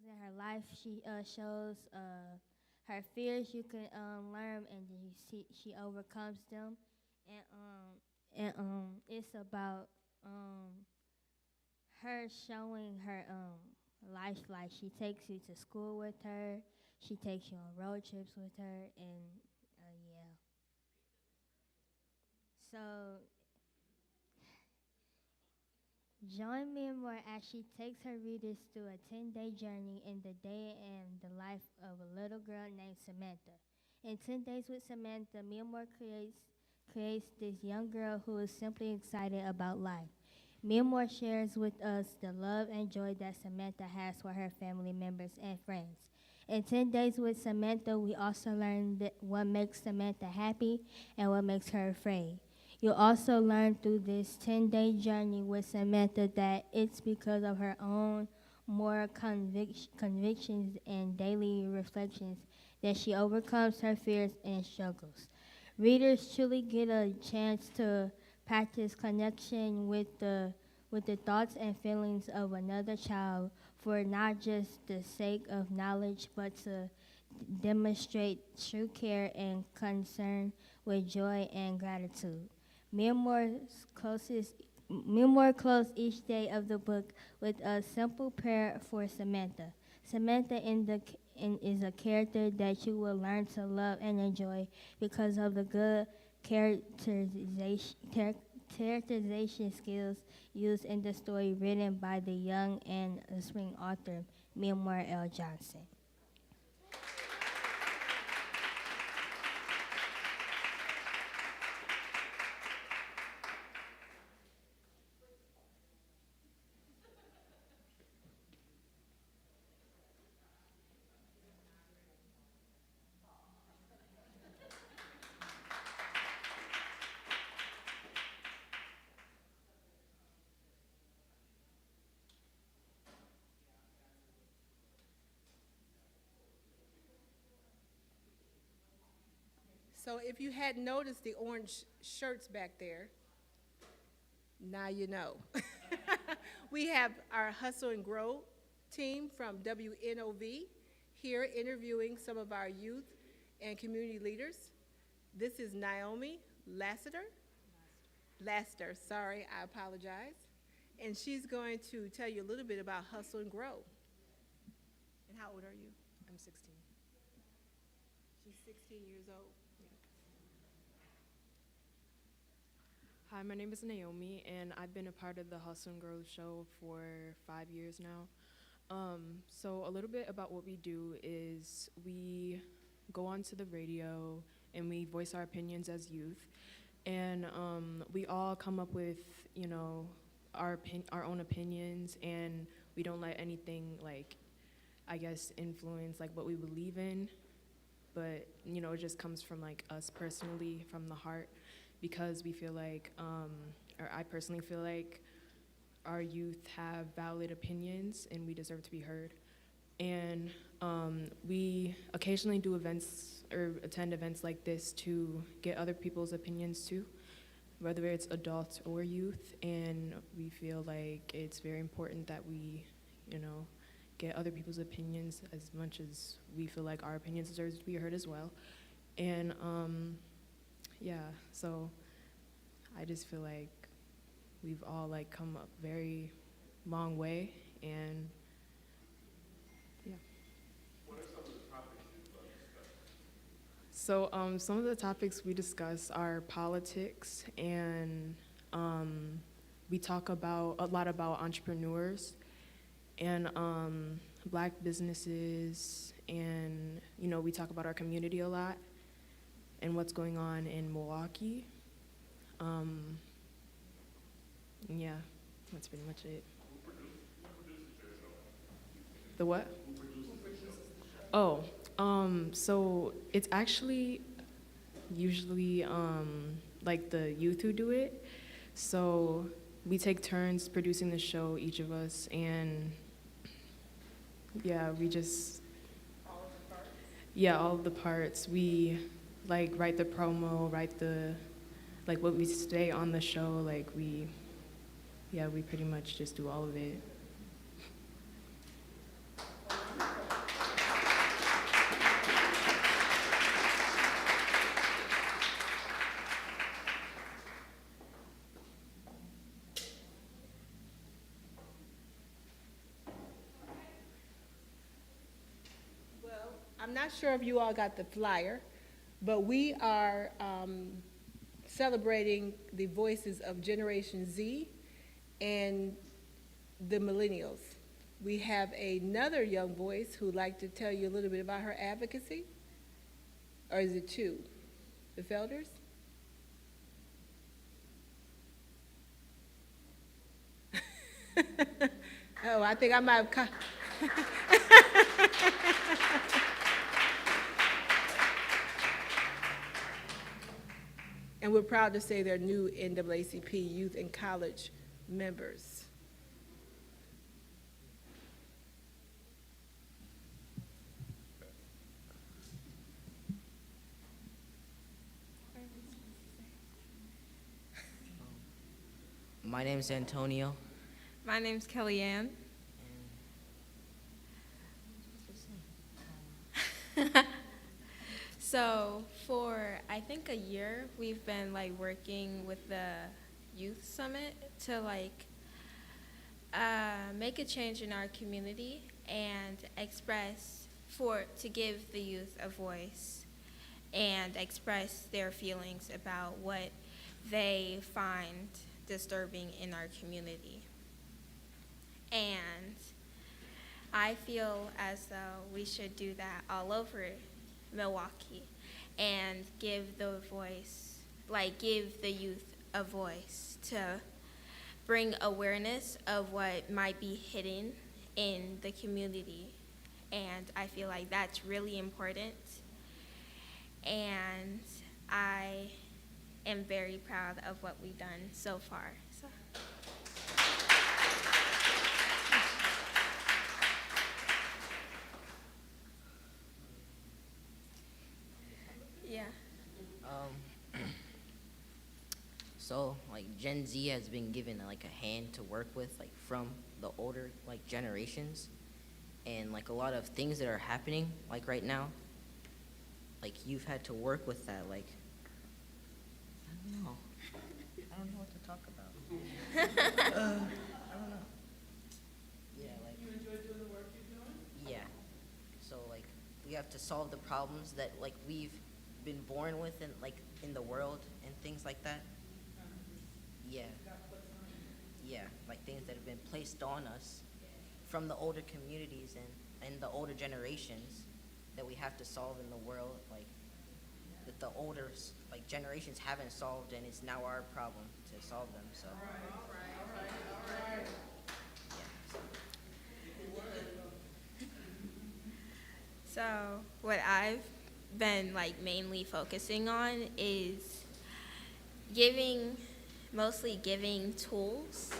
in her life. She shows her fears you can learn, and then you see she overcomes them, and it's about her showing her life. Like she takes you to school with her, she takes you on road trips with her, and yeah. So join me more as she takes her readers through a 10-day journey in the day and the life of a little girl named Samantha. In 10 Days with Samantha, Milmore creates this young girl who is simply excited about life. Milmore shares with us the love and joy that Samantha has for her family members and friends. In 10 Days with Samantha, we also learn that what makes Samantha happy and what makes her afraid. You'll also learn through this 10-day journey with Samantha that it's because of her own moral convictions and daily reflections that she overcomes her fears and struggles. Readers truly get a chance to practice connection with the thoughts and feelings of another child for not just the sake of knowledge, but to demonstrate true care and concern with joy and gratitude. Milmore closed each day of the book with a simple prayer for Samantha. Samantha is a character that you will learn to love and enjoy because of the good characterization skills used in the story written by the young and aspiring author Milmore L. Johnson. So if you hadn't noticed the orange shirts back there, now you know. We have our Hustle and Grow team from WNOV here interviewing some of our youth and community leaders. This is Naomi Laster, sorry, I apologize. And she's going to tell you a little bit about Hustle and Grow. And how old are you? I'm 16. She's 16 years old. Hi, my name is Naomi, and I've been a part of the Hustle and Grow show for 5 years now. So a little bit about what we do is we go onto the radio and we voice our opinions as youth, and we all come up with, our own opinions, and we don't let anything influence like what we believe in, but it just comes from like us personally, from the heart, because we feel like, or I personally feel like our youth have valid opinions and we deserve to be heard. And we occasionally do events or attend events like this to get other people's opinions too, whether it's adults or youth. And we feel like it's very important that we, get other people's opinions as much as we feel like our opinions deserve to be heard as well. And so I just feel like we've all come a very long way, and yeah. What are some of the topics you'd love to discuss? So some of the topics we discuss are politics, and we talk about a lot about entrepreneurs and Black businesses, and we talk about our community a lot and what's going on in Milwaukee. Yeah, that's pretty much it. Who produces your show? The what? Who produces the show? Oh, so it's actually usually like the youth who do it. So we take turns producing the show, each of us, and yeah, we just all of the parts. We write the promo, write the what we say on the show. We pretty much just do all of it. I'm not sure if you all got the flyer, but we are celebrating the voices of Generation Z and the millennials. We have another young voice who'd like to tell you a little bit about her advocacy. Or is it two? The Felders? Oh, I think I might have and we're proud to say they're new NAACP youth and college members. My name's Antonio. My name's Kellyanne. So for I think a year we've been like working with the youth summit to make a change in our community and to give the youth a voice and express their feelings about what they find disturbing in our community. And I feel as though we should do that all over Milwaukee and give the youth a voice to bring awareness of what might be hidden in the community. And I feel like that's really important. And I am very proud of what we've done so far. So. Yeah. So like Gen Z has been given like a hand to work with like from the older like generations, and like a lot of things that are happening like right now, like you've had to work with that. Like I don't know what to talk about. I don't know. Yeah, like you enjoy doing the work you're doing? Yeah. So like we have to solve the problems that like we've been born with and like in the world and things like that. Yeah. Yeah, like things that have been placed on us from the older communities and the older generations that we have to solve in the world, like that the older like generations haven't solved, and it's now our problem to solve them. So. All right. So what I've been like mainly focusing on is mostly giving tools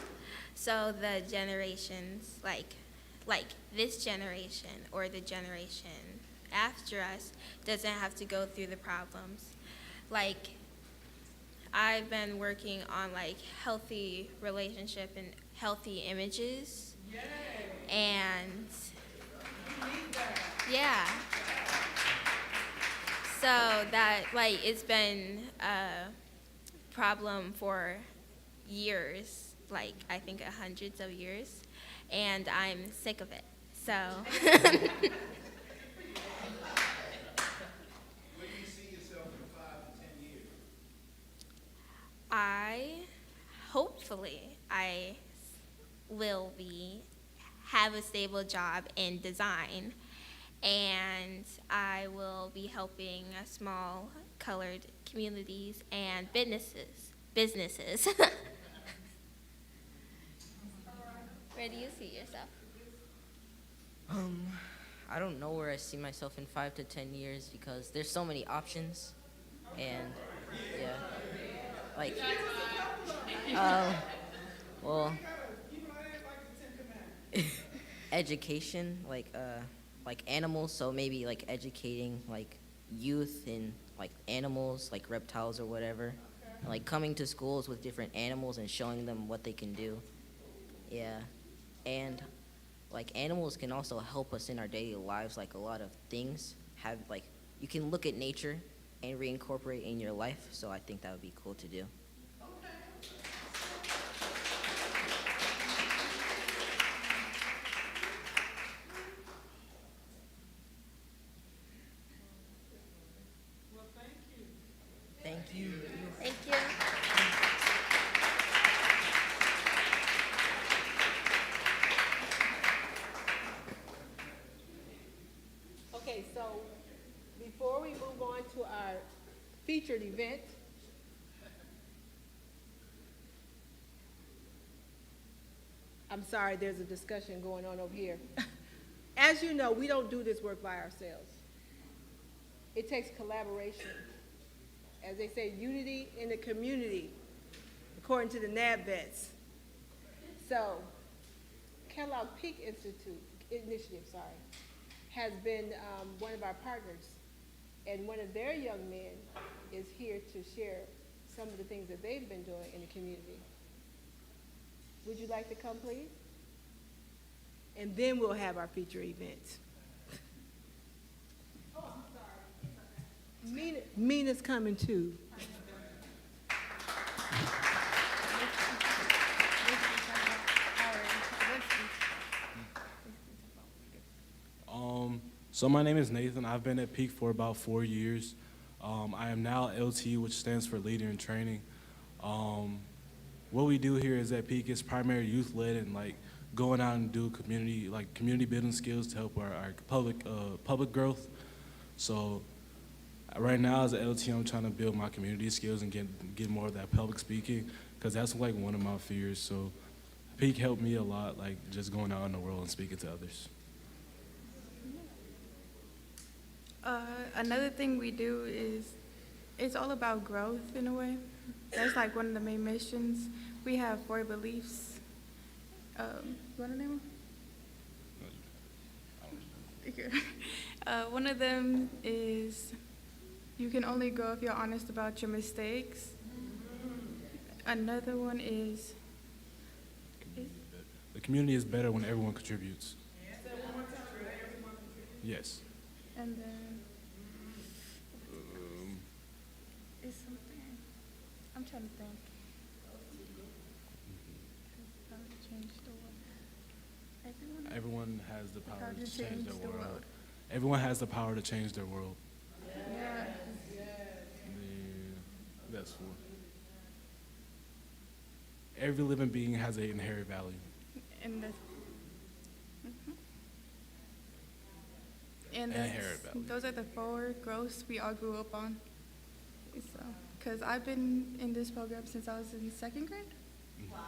so the generations like this generation or the generation after us doesn't have to go through the problems. Like I've been working on like healthy relationship and healthy images. Yay. And yeah. So that like it's been a problem for years, like I think hundreds of years, and I'm sick of it. So Where do you see yourself in 5 to 10 years? hopefully I will have a stable job in design, and I will be helping small colored communities and businesses. Where do you see yourself? I don't know where I see myself in 5 to 10 years because there's so many options, and yeah, like, well, education, like animals. So maybe like educating like youth in like animals, like reptiles or whatever, and, like coming to schools with different animals and showing them what they can do. Yeah, and like animals can also help us in our daily lives. Like a lot of things have like you can look at nature and reincorporate in your life. So I think that would be cool to do. So before we move on to our featured event, I'm sorry, there's a discussion going on over here. As you know, we don't do this work by ourselves. It takes collaboration. As they say, unity in the community, according to the NAB vets. So, Kellogg Peak Initiative, has been one of our partners, and one of their young men is here to share some of the things that they've been doing in the community. Would you like to come, please? And then we'll have our feature event. Oh, I'm sorry. Mina's coming too. So my name is Nathan. I've been at Peak for about 4 years. I am now LT, which stands for Leader in Training. What we do here is at Peak is primarily youth-led and like going out and do community building skills to help our public growth. So right now as an LT, I'm trying to build my community skills and get more of that public speaking, because that's like one of my fears. So Peak helped me a lot, like just going out in the world and speaking to others. Another thing we do is it's all about growth in a way. That's like one of the main missions. We have 4 beliefs. You want to name them? One of them is you can only grow if you're honest about your mistakes. Another one is the community is better when everyone contributes. Yes. and then is something I'm trying to think. How to change the world. Everyone has the power to change their world. Everyone has the power to change their world. Yeah. That's 4. Every living being has an inherent value. And the and Inherent value. those are the 4 growths we all grew up on. So, because I've been in this program since I was in 2nd grade. Wow.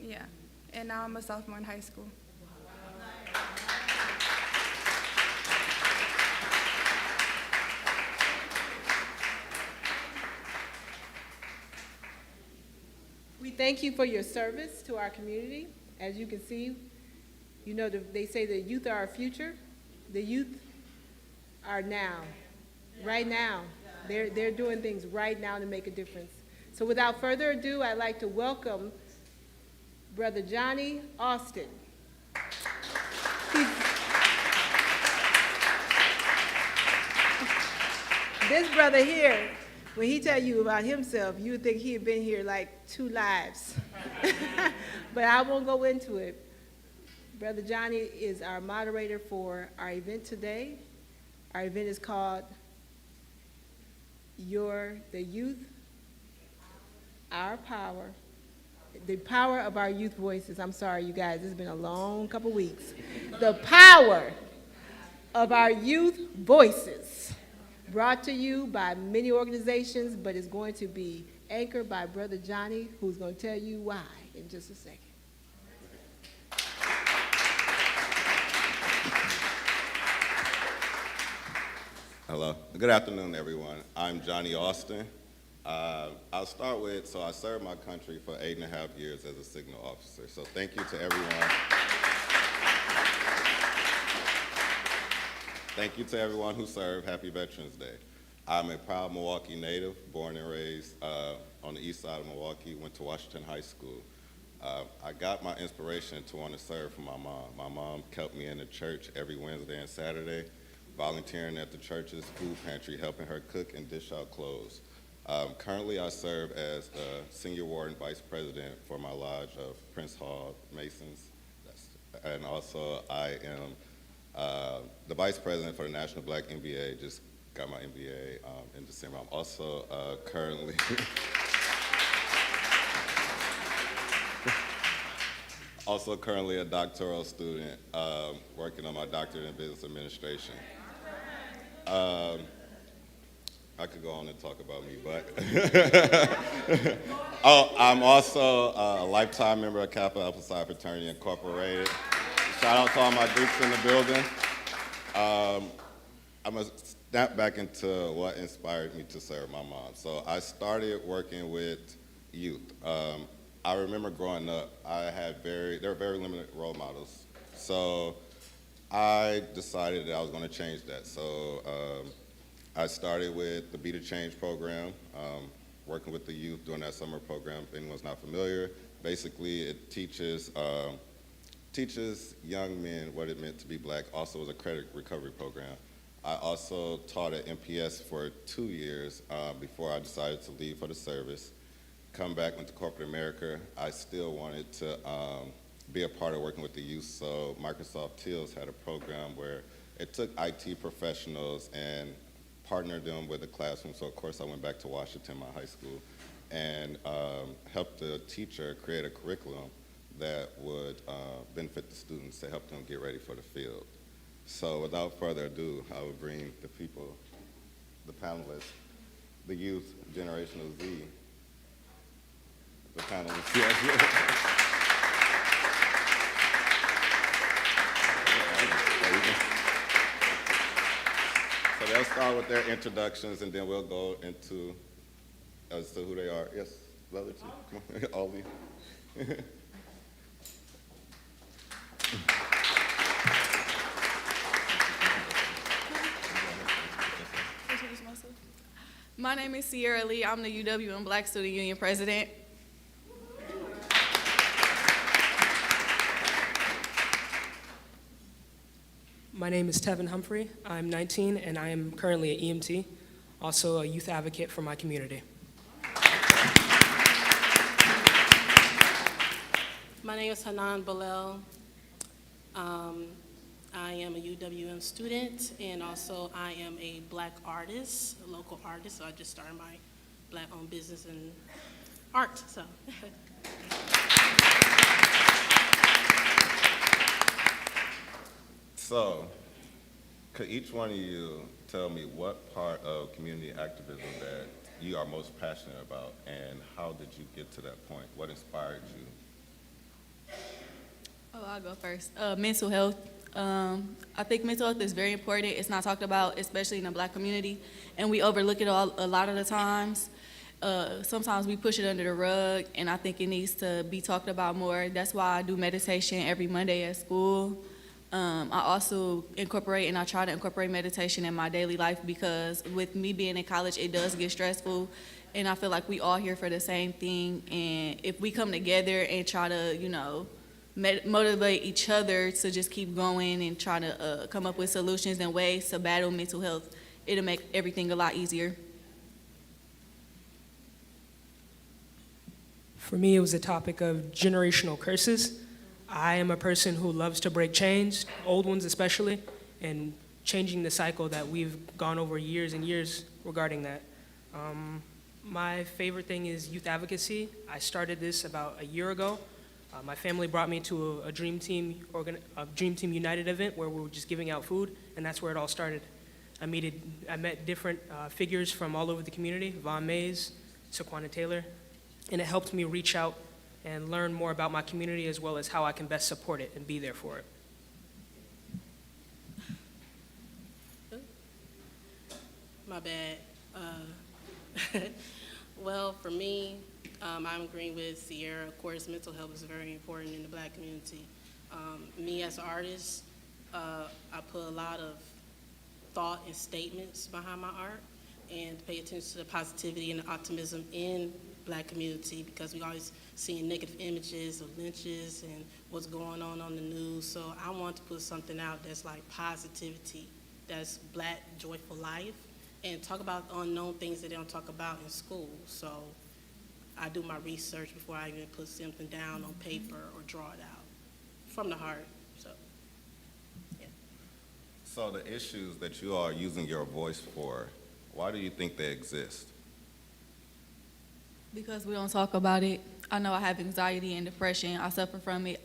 Yeah, and now I'm a sophomore in high school. We thank you for your service to our community. As you can see, you know, they say the youth are our future. The youth are now, right now. They're doing things right now to make a difference. So without further ado, I'd like to welcome Brother Johnny Austin. This brother here, when he tell you about himself, you would think he had been here like 2 lives. But I won't go into it. Brother Johnny is our moderator for our event today. Our event is called the Youth, Our Power, the power of our youth voices. I'm sorry, you guys, it's been a long couple weeks. The power of our youth voices, brought to you by many organizations, but it's going to be anchored by Brother Johnny, who's going to tell you why in just a second. Hello. Good afternoon, everyone. I'm Johnny Austin. I'll start with, so I served my country for 8.5 years as a signal officer. So thank you to everyone. Thank you to everyone who served. Happy Veterans Day. I'm a proud Milwaukee native, born and raised on the east side of Milwaukee, went to Washington High School. I got my inspiration to want to serve from my mom. My mom kept me in the church every Wednesday and Saturday, volunteering at the church's food pantry, helping her cook and dish out clothes. Currently, I serve as the senior ward and vice president for my lodge of Prince Hall Masons. And also, I am the vice president for the National Black MBA. Just got my MBA in December. I'm also currently a doctoral student working on my doctorate in business administration. Um, I could go on and talk about me, but oh, I'm also a lifetime member of Kappa Alpha Psi Fraternity Incorporated. Shout out to all my Greeks in the building. I'm gonna snap back into what inspired me to serve my mom. So I started working with youth. I remember growing up, there were very limited role models. So I decided that I was going to change that. So I started with the Be the Change program, working with the youth during that summer program. If anyone's not familiar, basically it teaches young men what it meant to be black, also as a credit recovery program. I also taught at MPS for 2 years before I decided to leave for the service. Come back, went to corporate America. I still wanted to be a part of working with the youth, so Microsoft Teals had a program where it took IT professionals and partnered them with a classroom. So of course I went back to Washington, my high school, and helped the teacher create a curriculum that would benefit the students to help them get ready for the field. So without further ado, I will bring the people, the panelists, the youth, Generational Z, the panelists. So they'll start with their introductions, and then we'll go into as to who they are. Yes, the other two, come on, all of you. My name is Sierra Lee. I'm the UWM Black Student Union President. My name is Tevin Humphrey. I'm 19 and I am currently an EMT, also a youth advocate for my community. My name is Hanan Bilal. I am a UWM student, and also I am a black artist, a local artist. So I just started my black-owned business in art. So. So, could each one of you tell me what part of community activism that you are most passionate about, and how did you get to that point? What inspired you? Oh, I'll go first. Mental health. I think mental health is very important. It's not talked about, especially in the black community, and we overlook it a lot of the times. Sometimes we push it under the rug, and I think it needs to be talked about more. That's why I do meditation every Monday at school. I also incorporate, and I try to incorporate meditation in my daily life, because with me being in college, it does get stressful, and I feel like we all here for the same thing, and if we come together and try to, motivate each other to just keep going and try to come up with solutions and ways to battle mental health, it'll make everything a lot easier. For me, it was a topic of generational curses. I am a person who loves to break chains, old ones especially, and changing the cycle that we've gone over years and years regarding that. My favorite thing is youth advocacy. I started this about a year ago. My family brought me to a Dream Team United event where we were just giving out food, and that's where it all started. I met different figures from all over the community, Von Mays, Saquana Taylor, and it helped me reach out and learn more about my community, as well as how I can best support it and be there for it. My bad. Well, for me, I'm agreeing with Sierra. Of course, mental health is very important in the black community. Me as an artist, I put a lot of thought and statements behind my art, and pay attention to the positivity and the optimism in black community, because we always seeing negative images of lynches and what's going on the news. So I want to put something out that's like positivity, that's black, joyful life, and talk about unknown things that they don't talk about in school. So I do my research before I even put something down on paper or draw it out from the heart. So, yeah. So the issues that you are using your voice for, why do you think they exist? Because we don't talk about it. I know I have anxiety and depression. I suffer from it.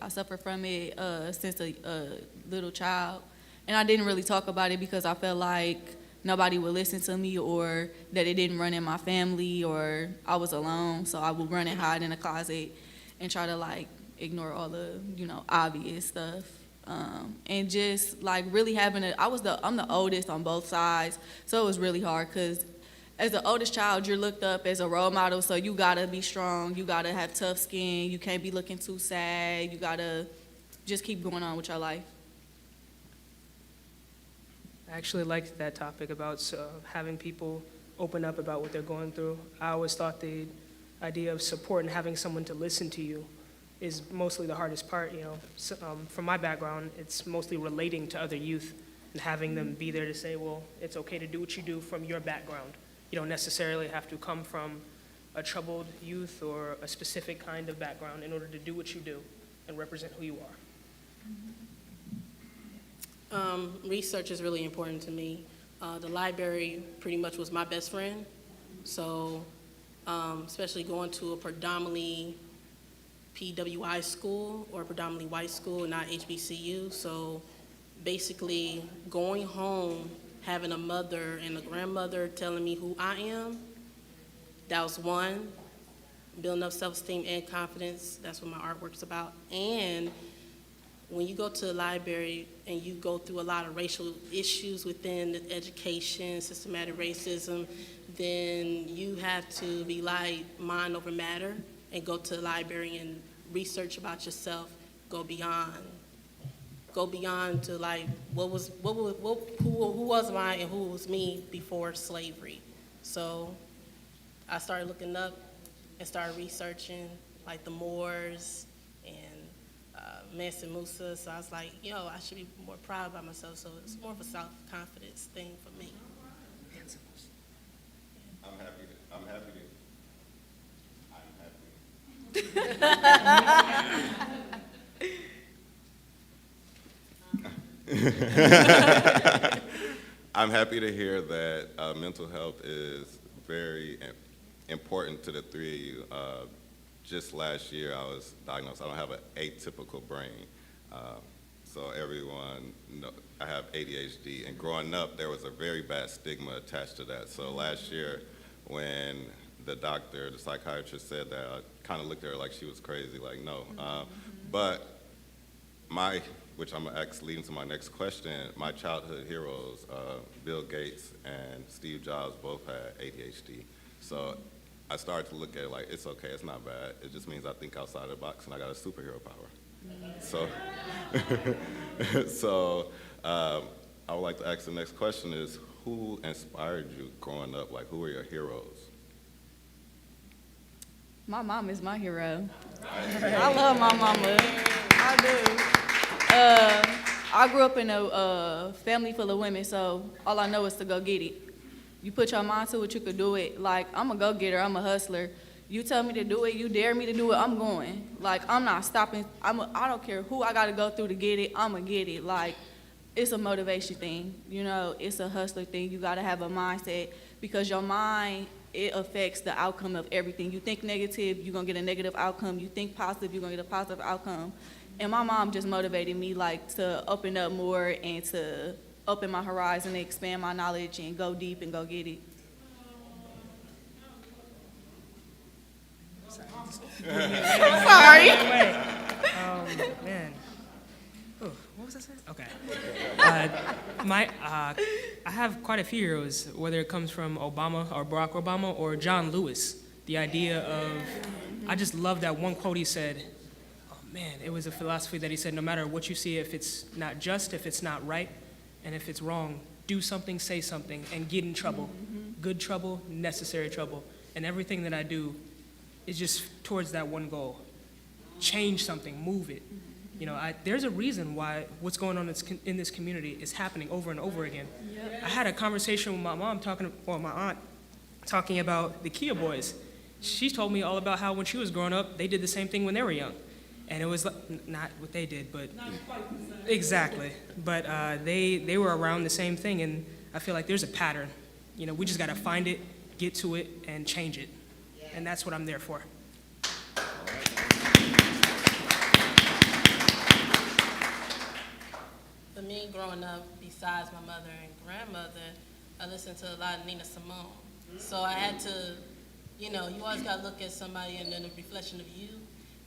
Since a little child. And I didn't really talk about it because I felt like nobody would listen to me, or that it didn't run in my family, or I was alone. So I would run and hide in a closet and try to like ignore all the, obvious stuff. And just like really having I'm the oldest on both sides. So it was really hard because as the oldest child, you're looked up as a role model. So you gotta be strong. You gotta have tough skin. You can't be looking too sad. You gotta just keep going on with your life. I actually liked that topic about having people open up about what they're going through. I always thought the idea of support and having someone to listen to you is mostly the hardest part. From my background, it's mostly relating to other youth and having them be there to say, well, it's okay to do what you do from your background. You don't necessarily have to come from a troubled youth or a specific kind of background in order to do what you do and represent who you are. Research is really important to me. The library pretty much was my best friend. So especially going to a predominantly PWI school or predominantly white school, not HBCU. So basically going home, having a mother and a grandmother telling me who I am, that was one. Building up self-esteem and confidence, that's what my artwork's about. And when you go to the library and you go through a lot of racial issues within the education, systematic racism, then you have to be like mind over matter and go to the library and research about yourself, go beyond to like who was I and who was me before slavery. So I started looking up and started researching like the Moors and Mansa Musa. So I was like, I should be more proud about myself. So it's more of a self-confidence thing for me. I'm happy to hear that mental health is very important to the three of you. Just last year, I was diagnosed. I don't have an atypical brain. So everyone knows I have ADHD. And growing up, there was a very bad stigma attached to that. So last year, when the psychiatrist said that, I kind of looked at her like she was crazy, like, no. But which I'm gonna ask leading to my next question, my childhood heroes, Bill Gates and Steve Jobs both had ADHD. So I started to look at it like, it's okay, it's not bad. It just means I think outside the box and I got a superhero power. So I would like to ask the next question is, who inspired you growing up? Like, who were your heroes? My mom is my hero. I love my mama. I do. I grew up in a family full of women, so all I know is to go get it. You put your mind to it, you could do it. Like, I'm a go-getter, I'm a hustler. You tell me to do it, you dare me to do it, I'm going. Like, I'm not stopping. I don't care who I gotta go through to get it, I'ma get it. Like, it's a motivation thing, it's a hustler thing. You gotta have a mindset because your mind, it affects the outcome of everything. You think negative, you're gonna get a negative outcome. You think positive, you're gonna get a positive outcome. And my mom just motivated me like to open up more and to open my horizon, and expand my knowledge and go deep and go get it. I'm sorry. Man. Oh, what was I saying? Okay. I have quite a few heroes, whether it comes from Obama or Barack Obama or John Lewis. The idea of, I just love that one quote he said. Oh man, it was a philosophy that he said, no matter what you see, if it's not just, if it's not right, and if it's wrong, do something, say something, and get in trouble. Good trouble, necessary trouble. And everything that I do is just towards that one goal. Change something, move it. There's a reason why what's going on in this community is happening over and over again. Yep. I had a conversation with my aunt talking about the Kia boys. She told me all about how when she was growing up, they did the same thing when they were young. And it was not what they did, but exactly. But they were around the same thing, and I feel like there's a pattern. We just got to find it, get to it, and change it. And that's what I'm there for. For me, growing up, besides my mother and grandmother, I listened to a lot of Nina Simone. So I had to, you know, you always got to look at somebody and then a reflection of you.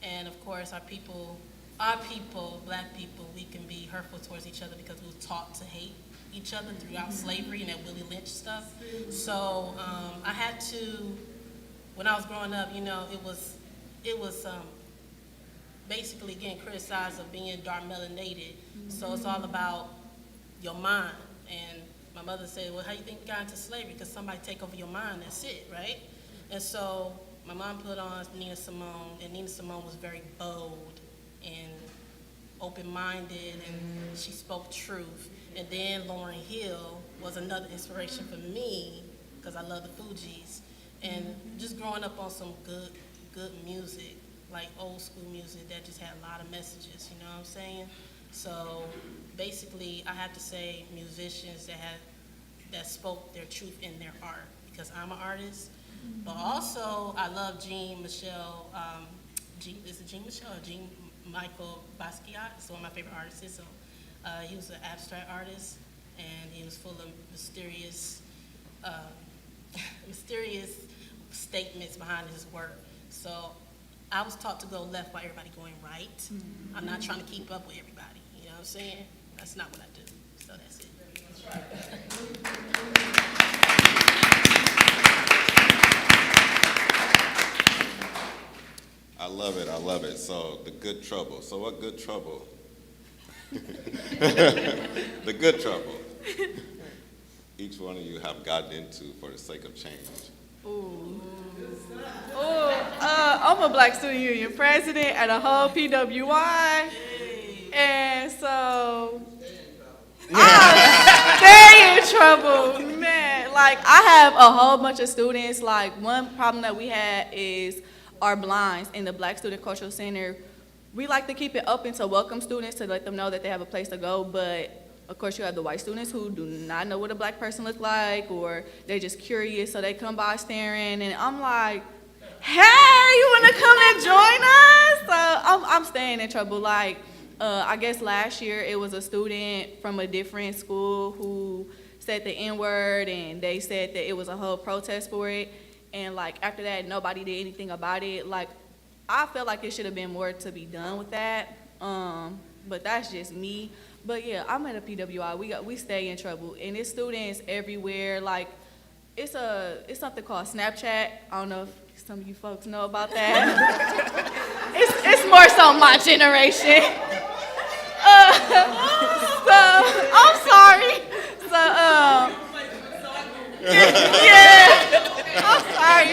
And of course, our people, black people, we can be hurtful towards each other because we were taught to hate each other throughout slavery and that Willie Lynch stuff. So I had to, when I was growing up, you know, it was basically getting criticized of being dark melanated. So it's all about your mind. And my mother said, well, how you think you got into slavery? Because somebody take over your mind, that's it, right? And so my mom put on Nina Simone, and Nina Simone was very bold and open-minded, and she spoke truth. And then Lauryn Hill was another inspiration for me, because I love the Fugees. And just growing up on some good music, like old school music that just had a lot of messages, you know what I'm saying? So basically, I have to say musicians that spoke their truth in their art, because I'm an artist. But also, I love Jean-Michel, is it Jean-Michel or Jean-Michael Basquiat? It's one of my favorite artists. So he was an abstract artist, and he was full of mysterious statements behind his work. So I was taught to go left while everybody going right. I'm not trying to keep up with everybody, you know what I'm saying? That's not what I do, so that's it. I love it, I love it. So the good trouble. So what good trouble? The good trouble. Each one of you have gotten into for the sake of change. I'm a Black Student Union president at a whole PWI, and so I'm stay in trouble, man. Like, I have a whole bunch of students. Like, one problem that we had is our blinds in the Black Student Cultural Center. We like to keep it open to welcome students, to let them know that they have a place to go, but of course you have the white students who do not know what a black person looks like, or they're just curious, so they come by staring, and I'm like, hey, you wanna come and join us? So I'm staying in trouble. Like, I guess last year it was a student from a different school who said the N-word, and they said that it was a whole protest for it. And like after that, nobody did anything about it. Like, I feel like it should have been more to be done with that. But that's just me. But yeah, I'm at a PWI. We stay in trouble, and it's students everywhere. Like, it's something called Snapchat. I don't know if some of you folks know about that. it's more so my generation. So I'm sorry. Yeah, I'm sorry.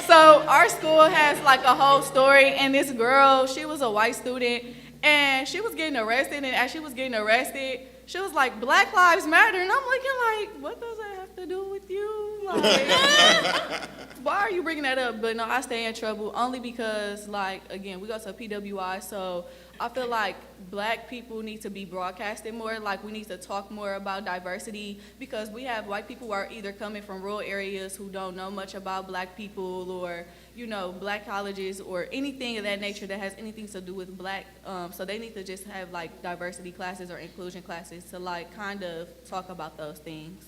So our school has like a whole story, and this girl, she was a white student, and she was getting arrested, and as she was getting arrested, she was like, Black Lives Matter, and I'm looking like, what does that have to do with you? Like, why are you bringing that up? But no, I stay in trouble only because, like, again, we go to PWI, so I feel like black people need to be broadcasted more. Like, we need to talk more about diversity, because we have white people who are either coming from rural areas who don't know much about black people, or, you know, black colleges or anything of that nature that has anything to do with black. So they need to just have like diversity classes or inclusion classes to like kind of talk about those things.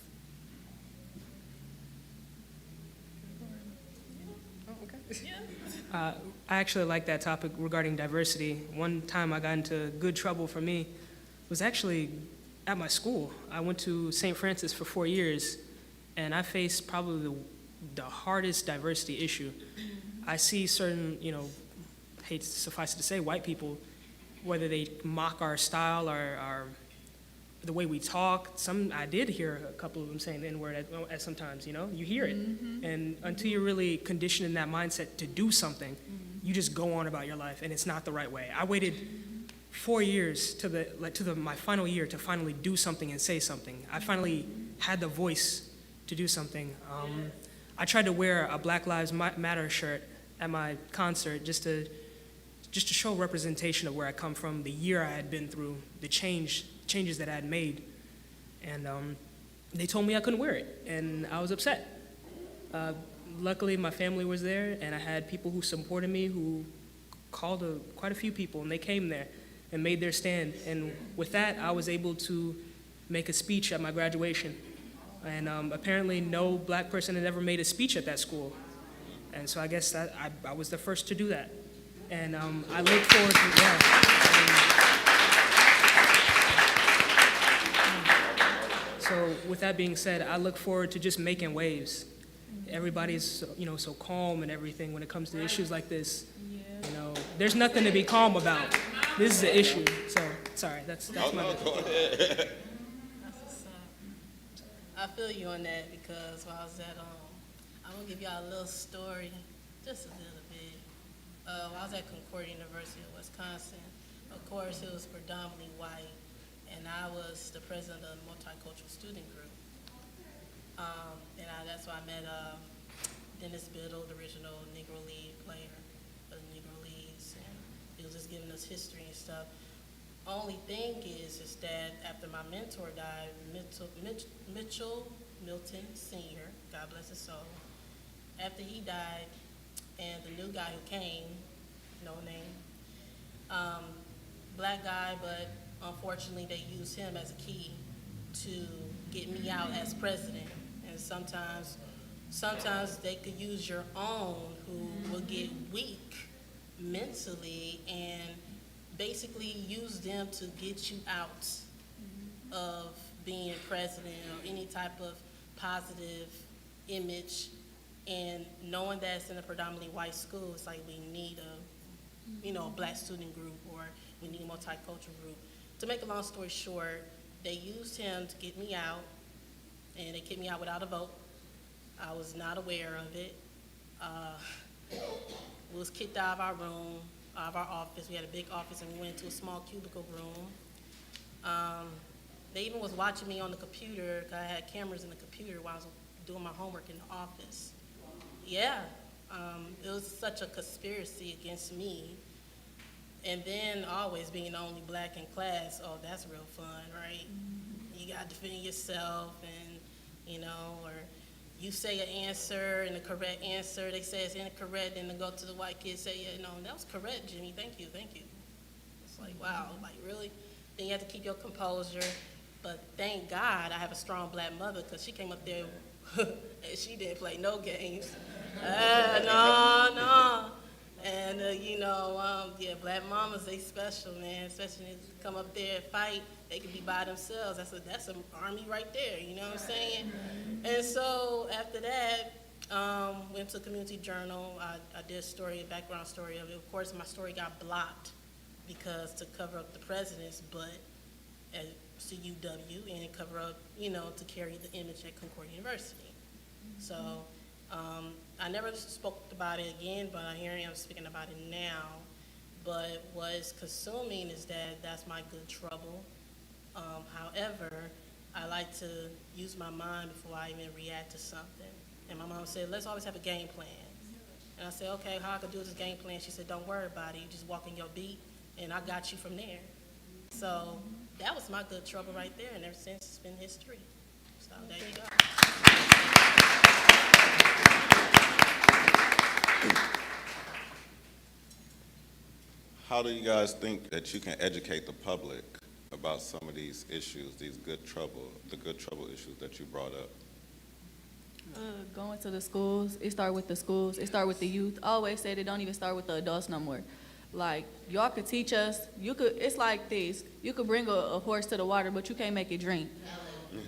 I actually like that topic regarding diversity. One time I got into good trouble for me was actually at my school. I went to St. Francis for 4 years, and I faced probably the hardest diversity issue. I see certain, you know, hate to suffice to say, white people, whether they mock our style, our the way we talk. I did hear a couple of them saying the N-word at sometimes, you know, you hear it. Mm-hmm. And until you're really conditioned in that mindset to do something, you just go on about your life, and it's not the right way. I waited 4 years to my final year to finally do something and say something. I finally had the voice to do something. I tried to wear a Black Lives Matter shirt at my concert just to show representation of where I come from, the year I had been through, the changes that I had made. And they told me I couldn't wear it, and I was upset. Luckily, my family was there, and I had people who supported me, who called quite a few people, and they came there and made their stand. And with that, I was able to make a speech at my graduation. And apparently no black person had ever made a speech at that school. And so I guess that I was the first to do that. And I look forward to, So with that being said, I look forward to just making waves. Everybody's, so calm and everything when it comes to issues like this. There's nothing to be calm about. This is an issue. So, sorry, that's my bad. Go ahead. That's what's up. I feel you on that because while I was at, I'm gonna give y'all a little story, just a little bit. While I was at Concordia University of Wisconsin, of course, it was predominantly white, and I was the president of the multicultural student group. That's why I met Dennis Biddle, the original Negro League player of the Negro Leagues, and he was just giving us history and stuff. Only thing is that after my mentor died, Mitchell Milton Sr., God bless his soul, after he died, and the new guy who came, no name, black guy, but unfortunately they used him as a key to get me out as president. And sometimes they could use your own who will get weak mentally and basically use them to get you out of being president or any type of positive image. And knowing that it's in a predominantly white school, it's like we need a black student group, or we need a multicultural group. To make a long story short, they used him to get me out, and they kicked me out without a vote. I was not aware of it. We was kicked out of our room, out of our office. We had a big office, and we went into a small cubicle room. They even was watching me on the computer, 'cause I had cameras in the computer while I was doing my homework in the office. Yeah, it was such a conspiracy against me. And then always being the only black in class, oh, that's real fun, right? You gotta defend yourself, and, or you say an answer and the correct answer, they say it's incorrect, and then go to the white kid, say, yeah, no, that was correct, Jimmy, thank you. It's like, wow, like really? Then you have to keep your composure. But thank God I have a strong black mother, because she came up there and she didn't play no games. No. And, black mamas, they special, man. Especially when they come up there and fight, they can be by themselves. That's an army right there, you know what I'm saying? And so after that, went to Community Journal. I did a background story of it. Of course, my story got blocked because to cover up the presidents, but at CUW, and cover up, to carry the image at Concordia University. So I never spoke about it again, but here I am speaking about it now. But what's consuming is that's my good trouble. However, I like to use my mind before I even react to something. And my mom said, let's always have a game plan. And I said, okay, how I could do this game plan? She said, don't worry about it. You just walk in your beat, and I got you from there. So that was my good trouble right there, and ever since it's been history. So there you go. How do you guys think that you can educate the public about some of these issues, the good trouble issues that you brought up? Going to the schools, it start with the schools, it start with the youth. I always said it don't even start with the adults no more. Like, y'all could teach us, it's like this, you could bring a horse to the water, but you can't make it drink.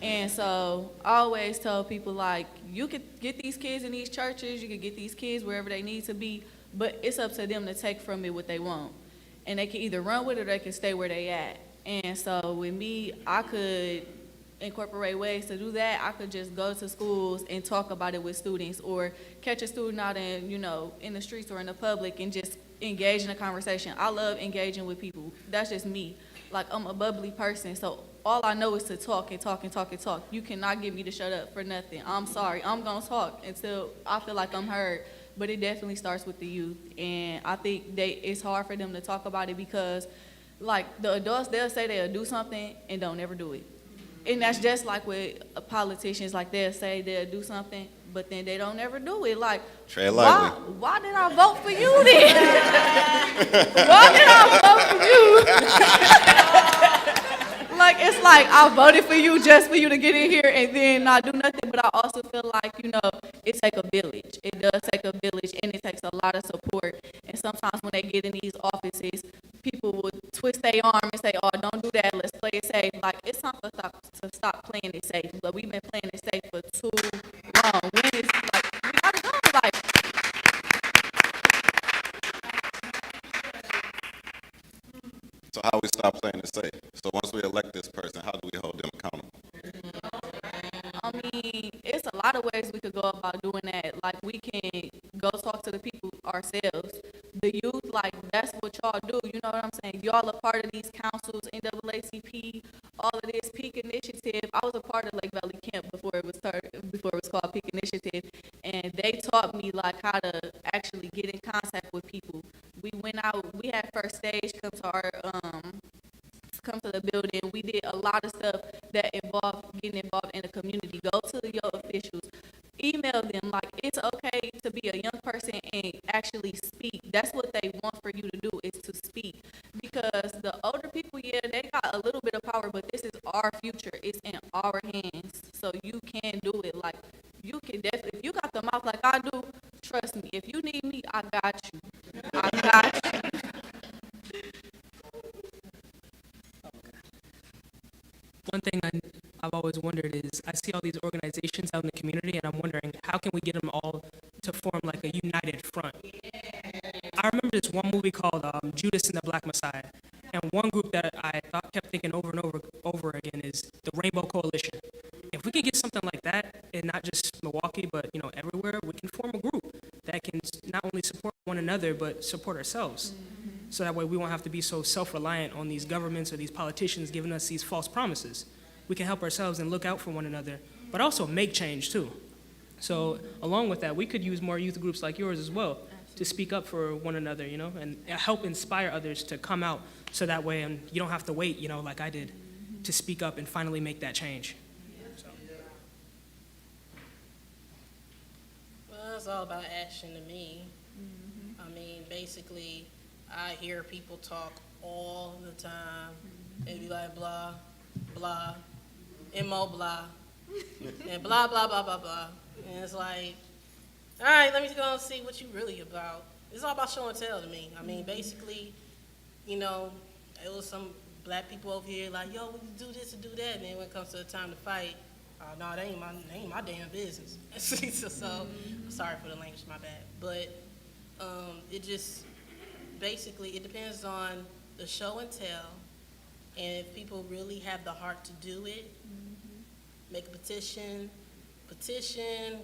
And so I always tell people, like, you could get these kids in these churches, you could get these kids wherever they need to be, but it's up to them to take from it what they want. And they can either run with it or they can stay where they at. And so with me, I could incorporate ways to do that. I could just go to schools and talk about it with students, or catch a student out in the streets or in the public and just engage in a conversation. I love engaging with people. That's just me. Like, I'm a bubbly person, so all I know is to talk and talk and talk and talk. You cannot get me to shut up for nothing. I'm sorry. I'm gonna talk until I feel like I'm heard. But it definitely starts with the youth, and I think it's hard for them to talk about it because, like, the adults, they'll say they'll do something and don't ever do it. And that's just like with politicians, like they'll say they'll do something, but then they don't ever do it. Like, why did I vote for you then? Why did I vote for you? like it's like I voted for you just for you to get in here and then not do nothing. But I also feel like it takes a village. It does take a village, and it takes a lot of support. And sometimes when they get in these offices, people will twist their arm and say, "Oh, don't do that. Let's play it safe." Like it's time for stop playing it safe. But we've been playing it safe for too long. When it's like we gotta go. Like So how we stop playing it safe? So once we elect this person, how do we hold them accountable? I mean, it's a lot of ways we could go about doing that. Like, we can go talk to the people ourselves. The youth, like, that's what y'all do. You know what I'm saying? Y'all are part of these councils, NAACP, all of this Peak Initiative. I was a part of Lake Valley Camp before it was called Peak Initiative, and they taught me like how to actually get in contact with people. We went out. We had First Stage come to the building. We did a lot of stuff that involved getting involved in the community. Go to your officials, email them. Like, it's okay to be a young person and actually speak. That's what they want for you to do, is to speak. Because the older people, yeah, they got a little bit of power, but this is our future. It's in our hands. So you can do it. Like, you can definitely, if you got the mouth like I do, trust me. If you need me, I got you. I got you. One thing I've always wondered is I see all these organizations out in the community, and I'm wondering how can we get them all to form like a united front. I remember this one movie called Judas and the Black Messiah, and one group that I thought kept thinking over and over again is the Rainbow Coalition. If we could get something like that, and not just Milwaukee, but everywhere, we can form a group that can not only support one another but support ourselves. So that way we won't have to be so self-reliant on these governments or these politicians giving us these false promises. We can help ourselves and look out for one another, but also make change too. So along with that, we could use more youth groups like yours as well to speak up for one another, and help inspire others to come out, so that way you don't have to wait, like I did, to speak up and finally make that change. So. Well, it's all about action to me. I mean, basically, I hear people talk all the time. They be like, blah, blah, M-O blah, and blah, blah, blah, blah, blah. And it's like, all right, let me go and see what you really about. It's all about show and tell to me. I mean, basically, it was some black people over here like, yo, we can do this and do that. And then when it comes to the time to fight, no, that ain't my damn business. So, sorry for the language, my bad. But it just, basically, it depends on the show and tell, and if people really have the heart to do it, make a petition,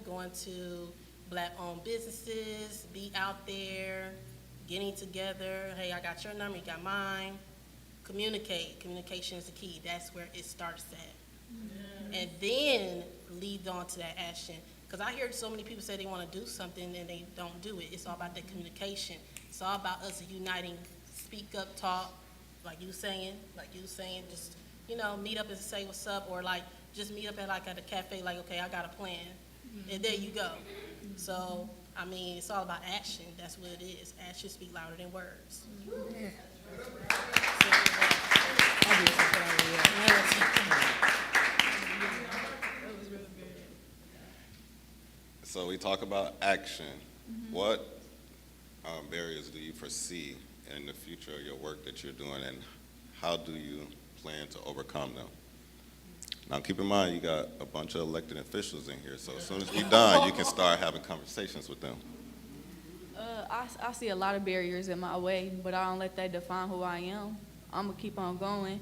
going to black-owned businesses, be out there, getting together. Hey, I got your number, you got mine. Communicate. Communication is the key. That's where it starts at. And then lead on to that action. Because I hear so many people say they want to do something and they don't do it. It's all about that communication. It's all about us uniting, speak up, talk, like you saying, just, meet up and say what's up, or like just meet up at a cafe, like, okay, I got a plan, and there you go. So, I mean, it's all about action. That's what it is. Actions speak louder than words. So we talk about action. What barriers do you foresee in the future of your work that you're doing, and how do you plan to overcome them? Now, keep in mind, you got a bunch of elected officials in here, so as soon as we're done, you can start having conversations with them. I see a lot of barriers in my way, but I don't let that define who I am. I'm gonna keep on going.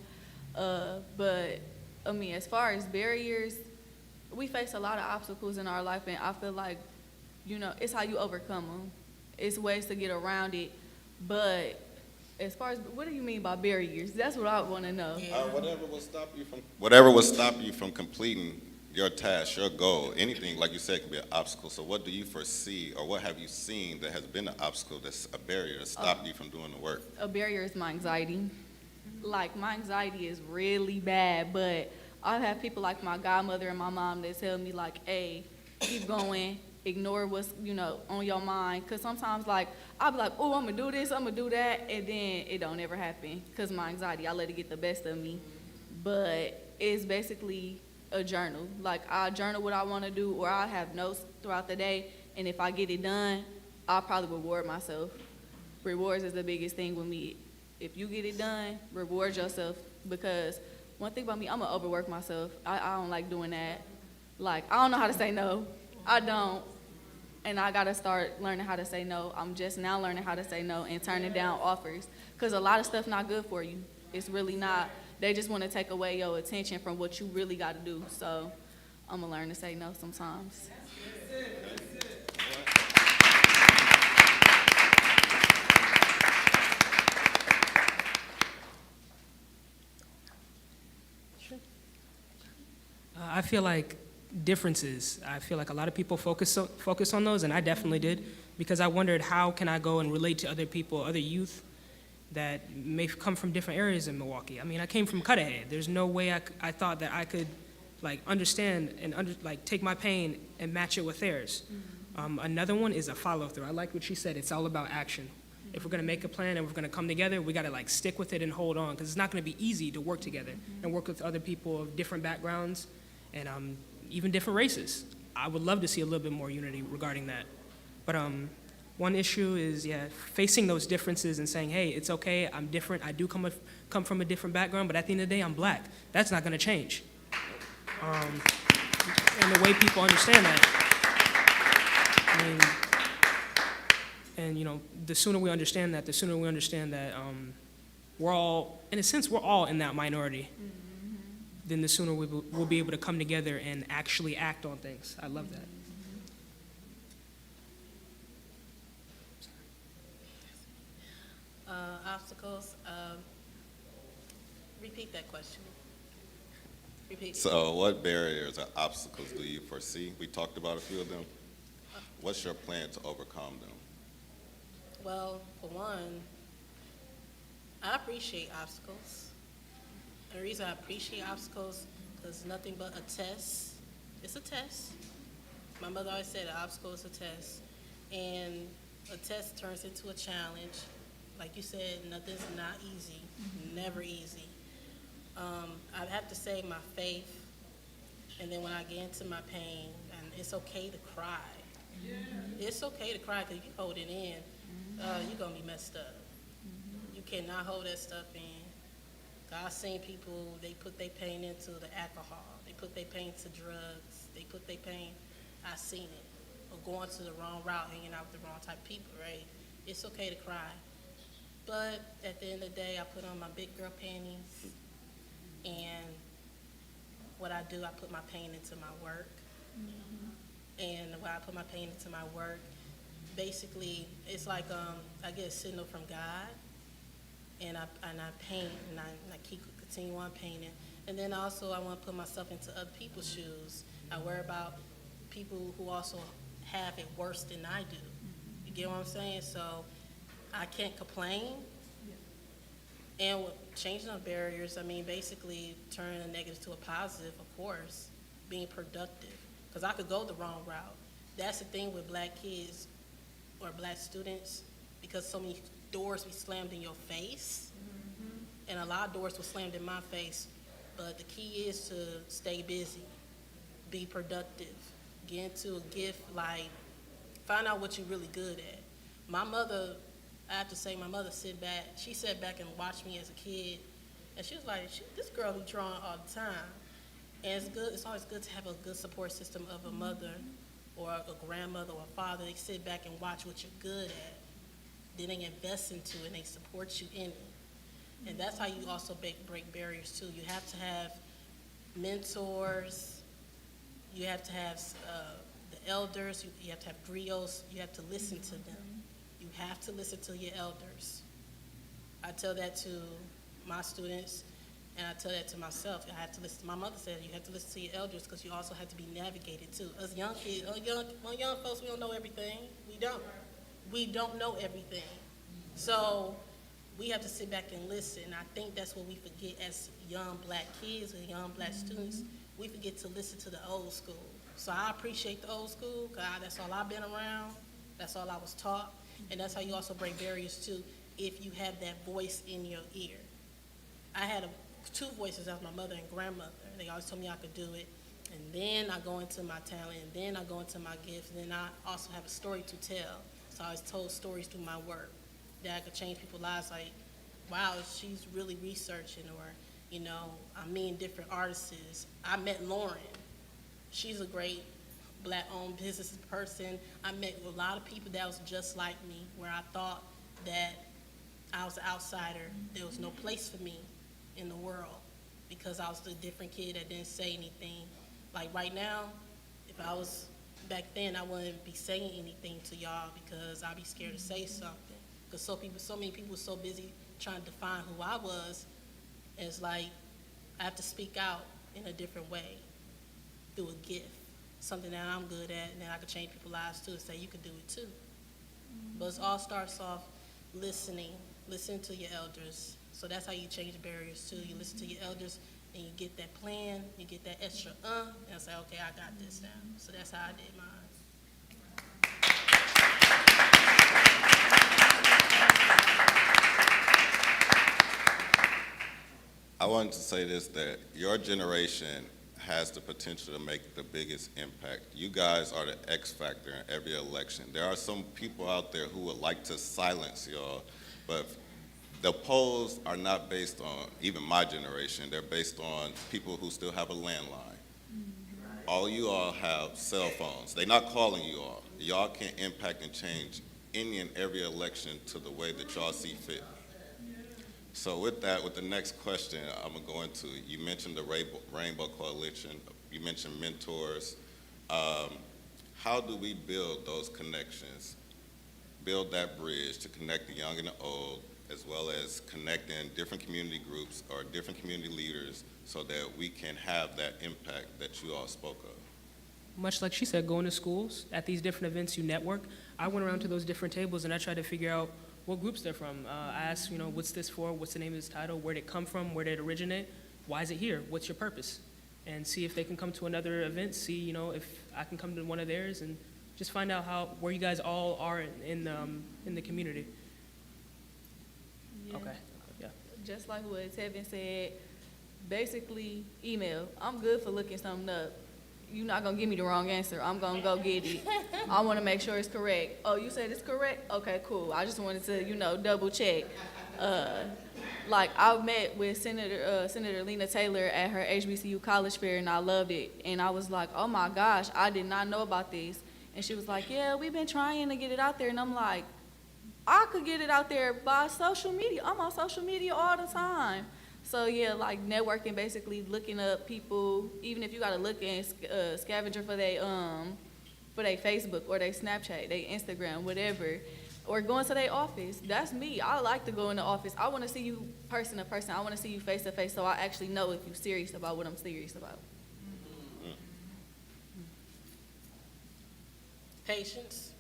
But I mean, as far as barriers, we face a lot of obstacles in our life, and I feel like, it's how you overcome them. It's ways to get around it. But as far as, what do you mean by barriers? That's what I want to know. Whatever will stop you from completing your task, your goal, anything, like you said, can be an obstacle. So what do you foresee, or what have you seen that has been an obstacle that's a barrier to stop you from doing the work? A barrier is my anxiety. Like, my anxiety is really bad, but I have people like my godmother and my mom that tell me, like, hey, keep going, ignore what's, on your mind. Because sometimes, like, I'll be like, oh, I'm going to do this, I'm going to do that, and then it don't ever happen because my anxiety, I let it get the best of me. but it's basically a journal. Like, I journal what I want to do, or I have notes throughout the day, and if I get it done, I'll probably reward myself. Rewards is the biggest thing with me. If you get it done, reward yourself, because one thing about me, I'm gonna overwork myself. I don't like doing that. Like, I don't know how to say no. I don't. And I gotta start learning how to say no. I'm just now learning how to say no and turning down offers, because a lot of stuff not good for you. It's really not. They just want to take away your attention from what you really got to do. So I'm gonna learn to say no sometimes. I feel like differences. I feel like a lot of people focus on those, and I definitely did, because I wondered how can I go and relate to other people, other youth that may come from different areas in Milwaukee. I mean, I came from Cudahy. There's no way I thought that I could like understand and take my pain and match it with theirs. Another one is a follow through. I like what she said. It's all about action. If we're gonna make a plan and we're gonna come together, we gotta like stick with it and hold on, because it's not gonna be easy to work together and work with other people of different backgrounds and even different races. I would love to see a little bit more unity regarding that. But one issue is, facing those differences and saying, hey, it's okay, I'm different, I do come from a different background, but at the end of the day, I'm black. That's not gonna change. And the way people understand that, I mean, and the sooner we understand that, we're all, in a sense, we're all in that minority. Then the sooner we'll be able to come together and actually act on things. I love that. Obstacles. Repeat that question. Repeat. So what barriers or obstacles do you foresee? We talked about a few of them. What's your plan to overcome them? Well, for one, I appreciate obstacles. The reason I appreciate obstacles is nothing but a test. It's a test. My mother always said an obstacle is a test. And a test turns into a challenge. Like you said, nothing's not easy, never easy. I have to say my faith, and then when I get into my pain, and it's okay to cry. It's okay to cry, because if you hold it in, you're going to be messed up. You cannot hold that stuff in. I've seen people, they put their pain into the alcohol. They put their pain to drugs. They put their pain, I've seen it. Or going to the wrong route, hanging out with the wrong type of people, right? It's okay to cry. But at the end of the day, I put on my big girl panties, and what I do, I put my pain into my work. And when I put my pain into my work, basically, it's like I get a signal from God, and I paint, and I continue on painting. And then also, I want to put myself into other people's shoes. I worry about people who also have it worse than I do. You get what I'm saying? So I can't complain. And with changing the barriers, I mean, basically turning a negative to a positive, of course, being productive. Because I could go the wrong route. That's the thing with black kids or black students, because so many doors be slammed in your face, and a lot of doors were slammed in my face. But the key is to stay busy, be productive, get into a gift, like find out what you're really good at. My mother, I have to say, my mother she sat back and watched me as a kid, and she was like, this girl be drawing all the time. And it's good. It's always good to have a good support system of a mother or a grandmother or a father. They sit back and watch what you're good at. Then they invest into it and they support you in it. And that's how you also break barriers too. You have to have mentors. You have to have the elders. You have to have griots. You have to listen to them. You have to listen to your elders. I tell that to my students, and I tell that to myself. I have to listen. My mother said you have to listen to your elders, because you also have to be navigated too. Us young kids, young folks, we don't know everything. We don't. We don't know everything. So we have to sit back and listen. I think that's what we forget as young black kids and young black students. We forget to listen to the old school. So I appreciate the old school, because that's all I've been around. That's all I was taught. And that's how you also break barriers too, if you have that voice in your ear. I had a two voices. That was my mother and grandmother. They always told me I could do it. And then I go into my talent, and then I go into my gifts, and then I also have a story to tell. So I always told stories through my work that I could change people's lives. Like, wow, she's really researching, or, you know, I'm meeting different artists. I met Lauren. She's a great Black-owned business person. I met a lot of people that was just like me, where I thought that I was an outsider. There was no place for me in the world because I was the different kid that didn't say anything. Like right now, if I was back then, I wouldn't be saying anything to y'all because I'd be scared to say something. Because so many people were so busy trying to define who I was. It's like I have to speak out in a different way through a gift, something that I'm good at, and that I could change people's lives too, and say you could do it too. But it all starts off listening to your elders. So that's how you change barriers too. You listen to your elders, and you get that plan, you get that extra and say, okay, I got this now. So that's how I did mine. I wanted to say this, that your generation has the potential to make the biggest impact. You guys are the X factor in every election. There are some people out there who would like to silence y'all, but the polls are not based on even my generation. They're based on people who still have a landline. All you all have cell phones. They're not calling you all. Y'all can impact and change any and every election to the way that y'all see fit. So with that, with the next question, I'm gonna go into, you mentioned the Rainbow Coalition, you mentioned mentors. How do we build those connections, build that bridge to connect the young and the old, as well as connecting different community groups or different community leaders so that we can have that impact that you all spoke of? Much like she said, going to schools, at these different events, you network. I went around to those different tables and I tried to figure out what groups they're from. I asked, you know, what's this for? What's the name of this title? Where did it come from? Where did it originate? Why is it here? What's your purpose? And see if they can come to another event, see, you know, if I can come to one of theirs, and just find out where you guys all are in the community. Yeah. Okay, yeah. Just like what Tevin said, basically email. I'm good for looking something up. You're not gonna give me the wrong answer. I'm gonna go get it. I wanna make sure it's correct. Oh, you said it's correct? Okay, cool. I just wanted to, you know, double check. Like I met with Senator Lena Taylor at her HBCU college fair, and I loved it. And I was like, oh my gosh, I did not know about this. And she was like, yeah, we've been trying to get it out there. And I'm like, I could get it out there by social media. I'm on social media all the time. So yeah, like networking, basically looking up people, even if you gotta look and scavenger for their Facebook or their Snapchat, their Instagram, whatever, or going to their office. That's me. I like to go in the office. I want to see you person to person. I want to see you face to face, so I actually know if you're serious about what I'm serious about. Patience.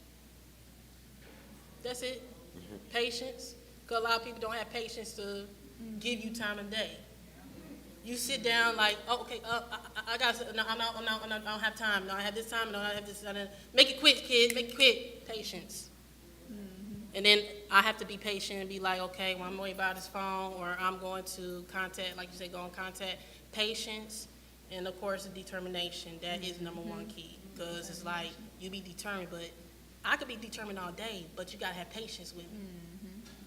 That's it. Patience. Because a lot of people don't have patience to give you time of day. You sit down like, oh, okay, I got, no, I don't have time. No, I have this time. No, I have this. Make it quick, kid. Make it quick. Patience. And then I have to be patient and be like, okay, well, I'm going to buy this phone, or I'm going to contact, like you say, go and contact. Patience, and of course, determination. That is number one key. Because it's like, you be determined, but I could be determined all day, but you got to have patience with me.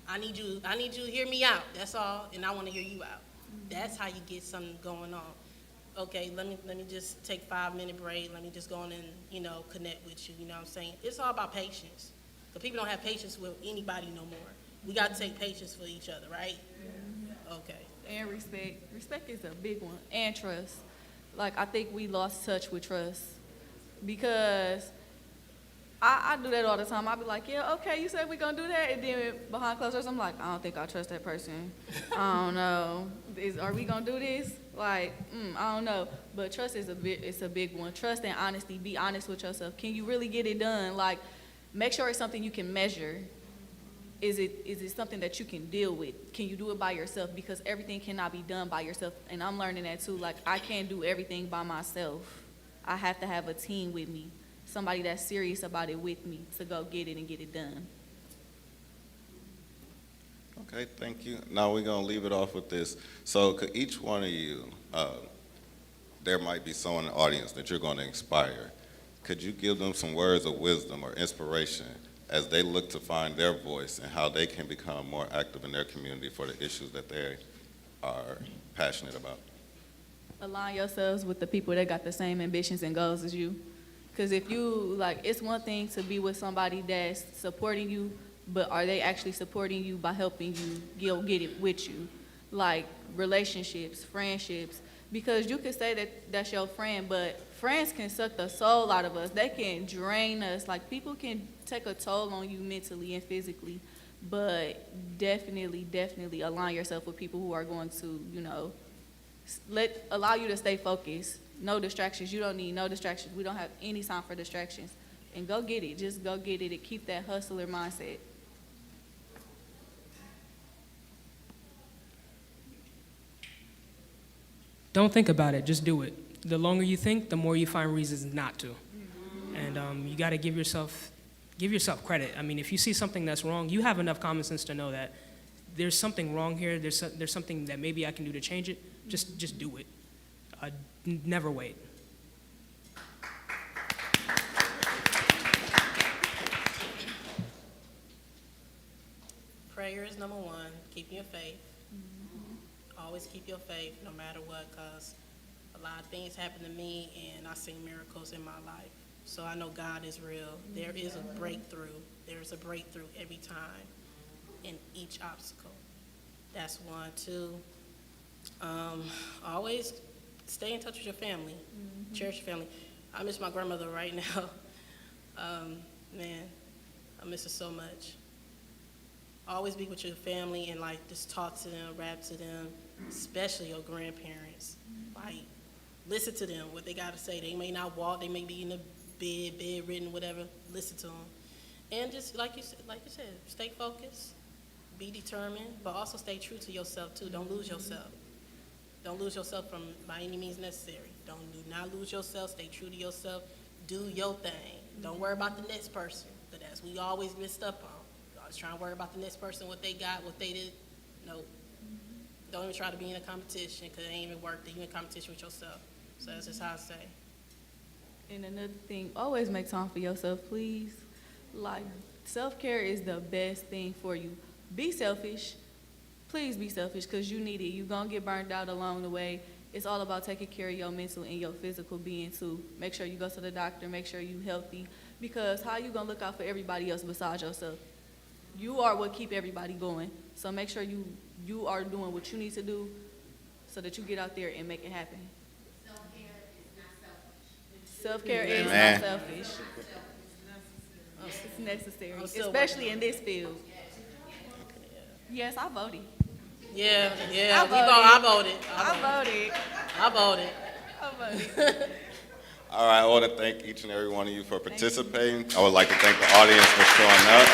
I need you to hear me out. That's all, and I want to hear you out. That's how you get something going on. Okay, let me just take 5-minute break. Let me just go on and, you know, connect with you. You know what I'm saying? It's all about patience. Because people don't have patience with anybody no more. We got to take patience for each other, right? Okay. And respect. Respect is a big one. And trust. Like, I think we lost touch with trust. Because I do that all the time. I'll be like, yeah, okay, you said we're going to do that. And then behind closed doors, I'm like, I don't think I trust that person. I don't know. Are we going to do this? Like, I don't know. But trust is it's a big one. Trust and honesty. Be honest with yourself. Can you really get it done? Like, make sure it's something you can measure. Is it something that you can deal with? Can you do it by yourself? Because everything cannot be done by yourself. And I'm learning that too. Like, I can't do everything by myself. I have to have a team with me. Somebody that's serious about it with me to go get it and get it done. Okay, thank you. Now we're gonna leave it off with this. So could each one of you, there might be someone in the audience that you're gonna inspire. Could you give them some words of wisdom or inspiration as they look to find their voice and how they can become more active in their community for the issues that they are passionate about? Align yourselves with the people that got the same ambitions and goals as you. Because if you, like, it's one thing to be with somebody that's supporting you, but are they actually supporting you by helping you get it with you? Like relationships, friendships, because you could say that that's your friend, but friends can suck the soul out of us. They can drain us. Like, people can take a toll on you mentally and physically, but definitely align yourself with people who are going to, allow you to stay focused. No distractions. You don't need no distractions. We don't have any time for distractions. And go get it. Just go get it and keep that hustler mindset. Don't think about it, just do it. The longer you think, the more you find reasons not to. And you got to give yourself credit. I mean, if you see something that's wrong, you have enough common sense to know that there's something wrong here. There's something that maybe I can do to change it. Just do it. Never wait. Prayer is number one. Keep your faith. Always keep your faith no matter what, because a lot of things happen to me and I've seen miracles in my life. So I know God is real. There is a breakthrough. There's a breakthrough every time in each obstacle. That's one. Two, always stay in touch with your family. Cherish your family. I miss my grandmother right now. Man, I miss her so much. Always be with your family and like just talk to them, rap to them, especially your grandparents. Like, listen to them, what they got to say. They may not walk, they may be in the bedridden, whatever. Listen to them, and just like you said, stay focused, be determined, but also stay true to yourself too. Don't lose yourself. Don't lose yourself from by any means necessary. Do not lose yourself. Stay true to yourself. Do your thing. Don't worry about the next person. But as we always messed up on. Always trying to worry about the next person, what they got, what they did. No. Don't even try to be in a competition because it ain't even worth it. You're in competition with yourself. So that's just how I say. And another thing, always make time for yourself, please. Like, self-care is the best thing for you. Be selfish. Please be selfish because you need it. You're going to get burned out along the way. It's all about taking care of your mental and your physical being too. Make sure you go to the doctor. Make sure you're healthy because how you going to look out for everybody else besides yourself? You are what keep everybody going. So make sure you are doing what you need to do so that you get out there and make it happen. Self-care is not selfish. It's necessary, especially in this field. Yes, I voted. Yeah, I voted. I voted. All right, I want to thank each and every one of you for participating. I would like to thank the audience for showing up.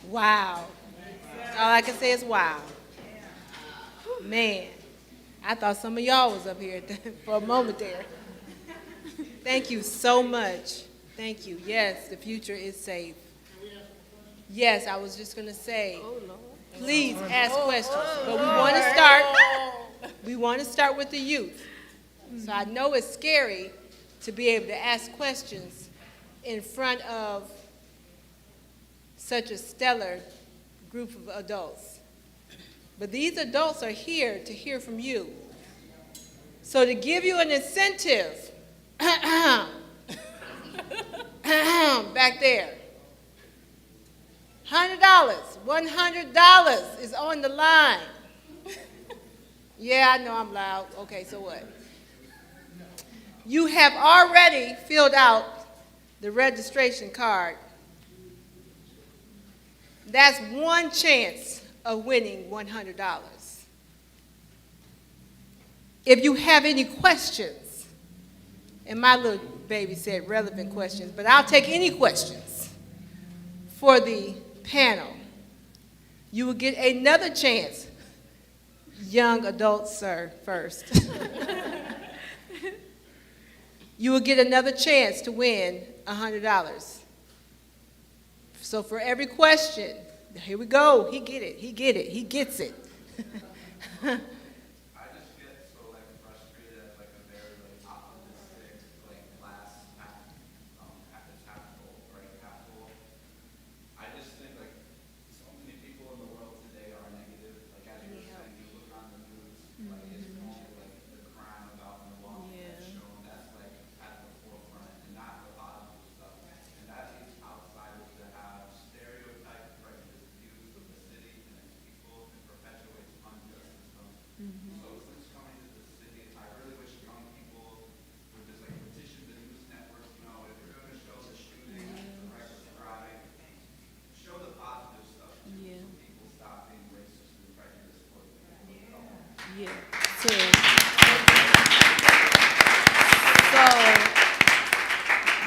Wow. All I can say is wow. Man, I thought some of y'all was up here for a moment there. Thank you so much. Thank you. Yes, the future is safe. Yes, I was just going to say, please ask questions. But we want to start with the youth. So I know it's scary to be able to ask questions in front of such a stellar group of adults. But these adults are here to hear from you. So to give you an incentive, back there, $100 is on the line. Yeah, I know I'm loud. Okay, so what? You have already filled out the registration card. That's one chance of winning $100. If you have any questions, And my little baby said relevant questions, but I'll take any questions for the panel. You will get another chance. Young adults, sir, first. You will get another chance to win $100. So for every question, here we go. He get it. He get it. He gets it. I just get so like frustrated at like a very like optimistic like glass half it's half full, right? Half full. I just think like so many people in the world today are negative. Like as you were saying, you look on the news, like it's only like the crime about Milwaukee that's shown. That's like at the forefront and not the positive stuff. And that leads outsiders to have stereotype prejudice views of the city and its people and perpetuates unjust systems. So since coming to the city, I really wish young people would just like petition the news networks, you know, if you're going to show the shooting, the reckless driving, show the positive stuff too, so people stop being racist and prejudiced towards people. Yeah. So,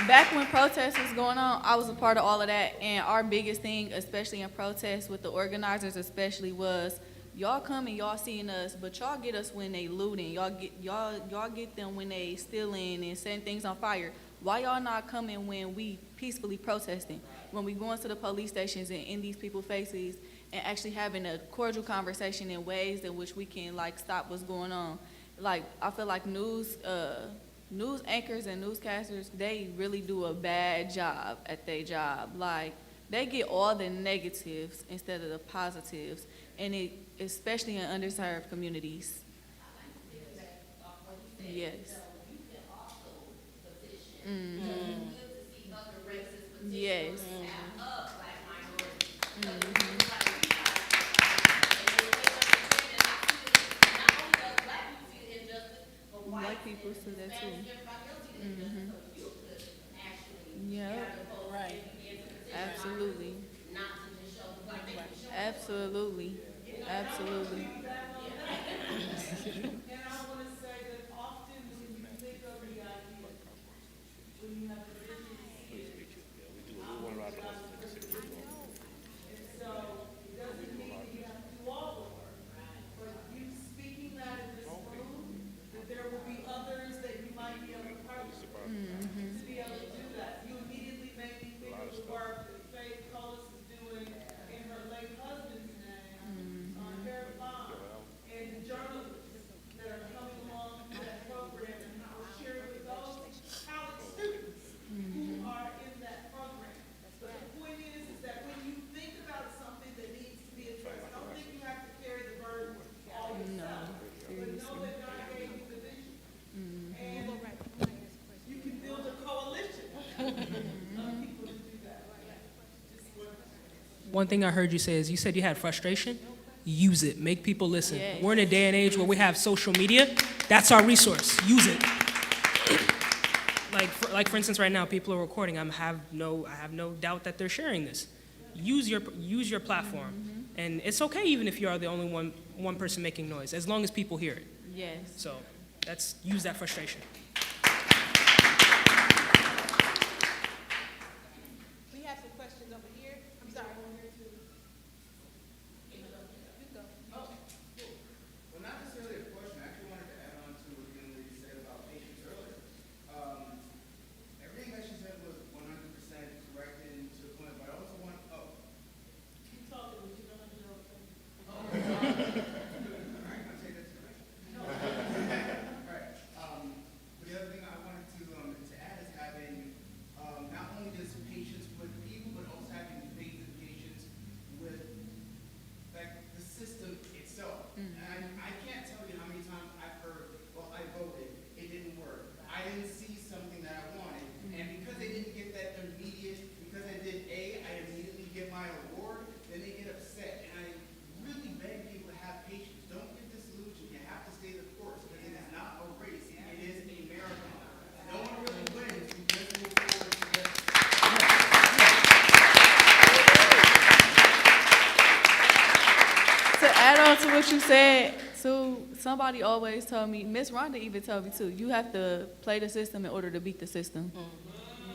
back when protests was going on, I was a part of all of that, and our biggest thing, especially in protests with the organizers especially, was y'all come and y'all seeing us, but y'all get us when they looting. Y'all get them when they stealing and setting things on fire. Why y'all not coming when we peacefully protesting? When we going to the police stations and in these people's faces and actually having a cordial conversation in ways in which we can like stop what's going on. Like I feel like news anchors and newscasters, they really do a bad job at their job. Like they get all the negatives instead of the positives, and it especially in underserved communities. Yes. Yes. White people see that too. Yep. Right. Absolutely. Absolutely. Absolutely. And I want to say that often when you think of the idea, when you have the vision to see it, and so it doesn't mean that you have to do all the work, but you speaking that in this room, that there will be others that you might be able to partner with, to be able to do that. You immediately made me think of the work that Faith Cullis is doing in her late husband's name, on her farm, and the journalists that are coming along through that program, and how we're sharing with those college students who are in that program. But the point is that when you think about something that needs to be addressed, don't think you have to carry the burden all yourself, but know that God gave you the vision. And you can build a coalition of people to do that. One thing I heard you say is you said you had frustration. Use it. Make people listen. Yes. We're in a day and age where we have social media. That's our resource. Use it. Like for instance, right now, people are recording. I have no doubt that they're sharing this. Use your platform, and it's okay even if you are the only one person making noise, as long as people hear it. Yes. So use that frustration. We have some questions over here. I'm sorry. Well, not necessarily a question. I actually wanted to add on to what the young lady said about patience earlier. Everything that she said was 100% correct and to the point, but I also want, Keep talking, but you don't have to know. all right, I'll take that to the right. All right, but the other thing I wanted to add is having, not only just patience with people, but also having faith and patience with, like, the system itself. And I can't tell you how many times I've heard, well, I voted, it didn't work. I didn't see something that I wanted. And because they didn't get that immediate, because I did A, I immediately get my award, then they get upset. And I really beg people to have patience. Don't get disillusioned. You have to stay the course, because it is not a race. It is a marathon. No one really wins. You just move forward together. To add on to what you said, too, somebody always told me, Miss Rhonda even told me too, you have to play the system in order to beat the system.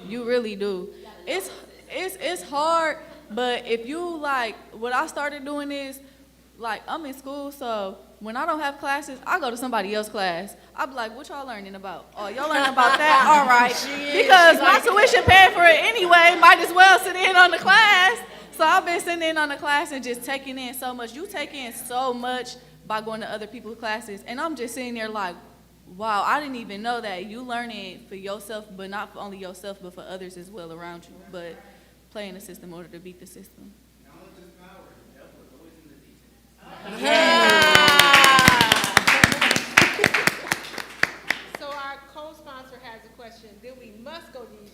You really do. It's hard, but if you like, what I started doing is, like, I'm in school, so when I don't have classes, I go to somebody else's class. I be like, what y'all learning about? Oh, y'all learning about that? All right. Because my tuition paid for it anyway, might as well sit in on the class. So I've been sitting in on the class and just taking in so much. You take in so much by going to other people's classes. And I'm just sitting there like, wow, I didn't even know that. You learning for yourself, but not for only yourself, but for others as well around you. But playing the system in order to beat the system. Knowledge is power. The devil is always in the details. So our co-sponsor has a question. Then we must go to these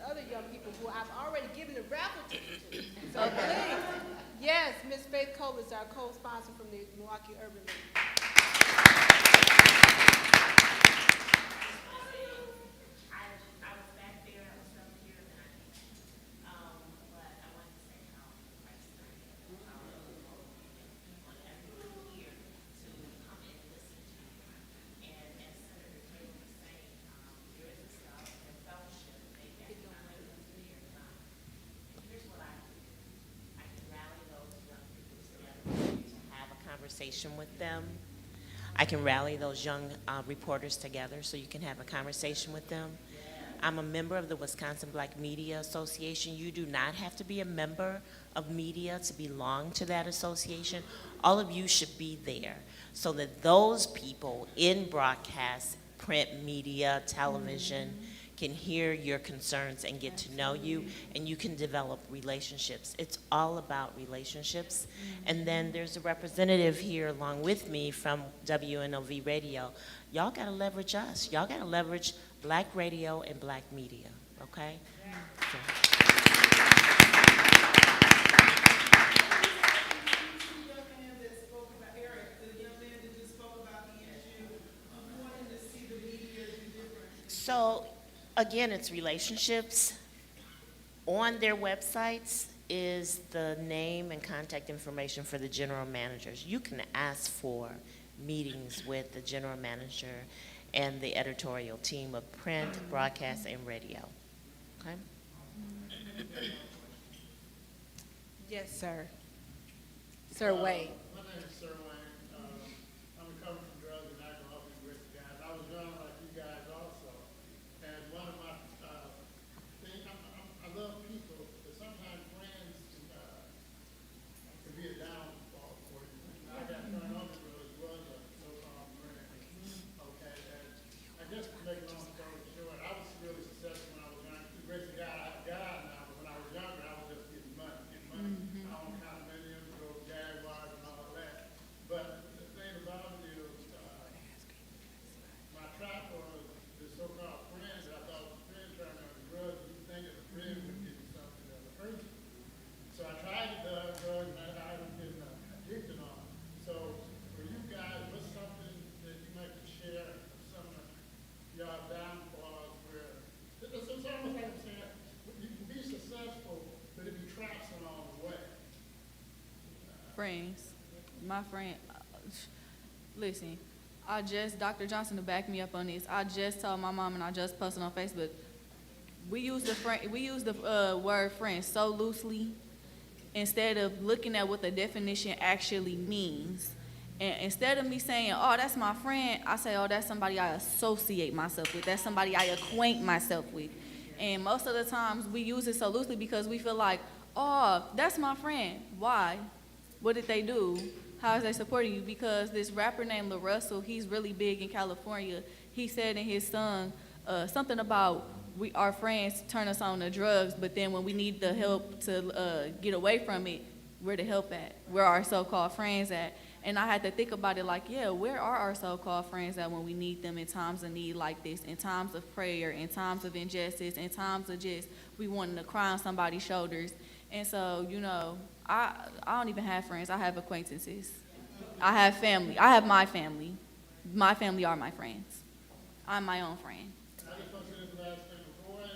other young people who I've already given the raffle ticket to. So please, yes, Ms. Faith Cole is our co-sponsor from the Milwaukee Urban League. Conversation with them. I can rally those young reporters together so you can have a conversation with them. I'm a member of the Wisconsin Black Media Association. You do not have to be a member of media to belong to that association. All of you should be there so that those people in broadcast, print media, television, can hear your concerns and get to know you, and you can develop relationships. It's all about relationships. And then there's a representative here along with me from WNOV Radio. Y'all gotta leverage us. Y'all gotta leverage Black radio and Black media, okay? So. So, again, it's relationships. On their websites is the name and contact information for the general managers. You can ask for meetings with the general manager and the editorial team of print, broadcast, and radio. Okay? Yes, sir. Sir Wade. My name is Sir Wayne. I'm recovering from drugs and alcohol abuse, guys. I was young like you guys also. And one of my things, I love people, but sometimes friends can be a downfall for you. I got turned on to drugs, was a so-called friend. Okay, and I guess to make a long story short, I was really successful when I was young. The grace of God, I have God now, but when I was younger, I was just getting money. I owned condominiums, drove Jaguars and all that. But the thing about it is, my trap was the so-called friends that I thought was a friend trying to drugs. You think that a friend would give you something that a person. So I tried the drugs and I was getting addicted on them. So for you guys, what's something that you might share some of y'all downfalls where it's almost like I'm saying, you can be successful, but it be traps along the way. Friends. My friend, listen, Dr. Johnson to back me up on this, I just told my mom and I just posted on Facebook, we use the word friend so loosely instead of looking at what the definition actually means. And instead of me saying, oh, that's my friend, I say, oh, that's somebody I associate myself with. That's somebody I acquaint myself with. And most of the times we use it so loosely because we feel like, oh, that's my friend. Why? What did they do? How is they supporting you? Because this rapper named LaRussell, he's really big in California. He said in his song something about our friends turn us on to drugs, but then when we need the help to get away from it, where the help at? Where are our so-called friends at? And I had to think about it like, yeah, where are our so-called friends at when we need them in times of need like this, in times of prayer, in times of injustice, in times of just we wanting to cry on somebody's shoulders. And so, you know, I don't even have friends. I have acquaintances. I have family. I have my family. My family are my friends. I'm my own friend. I just want to say this last thing. Before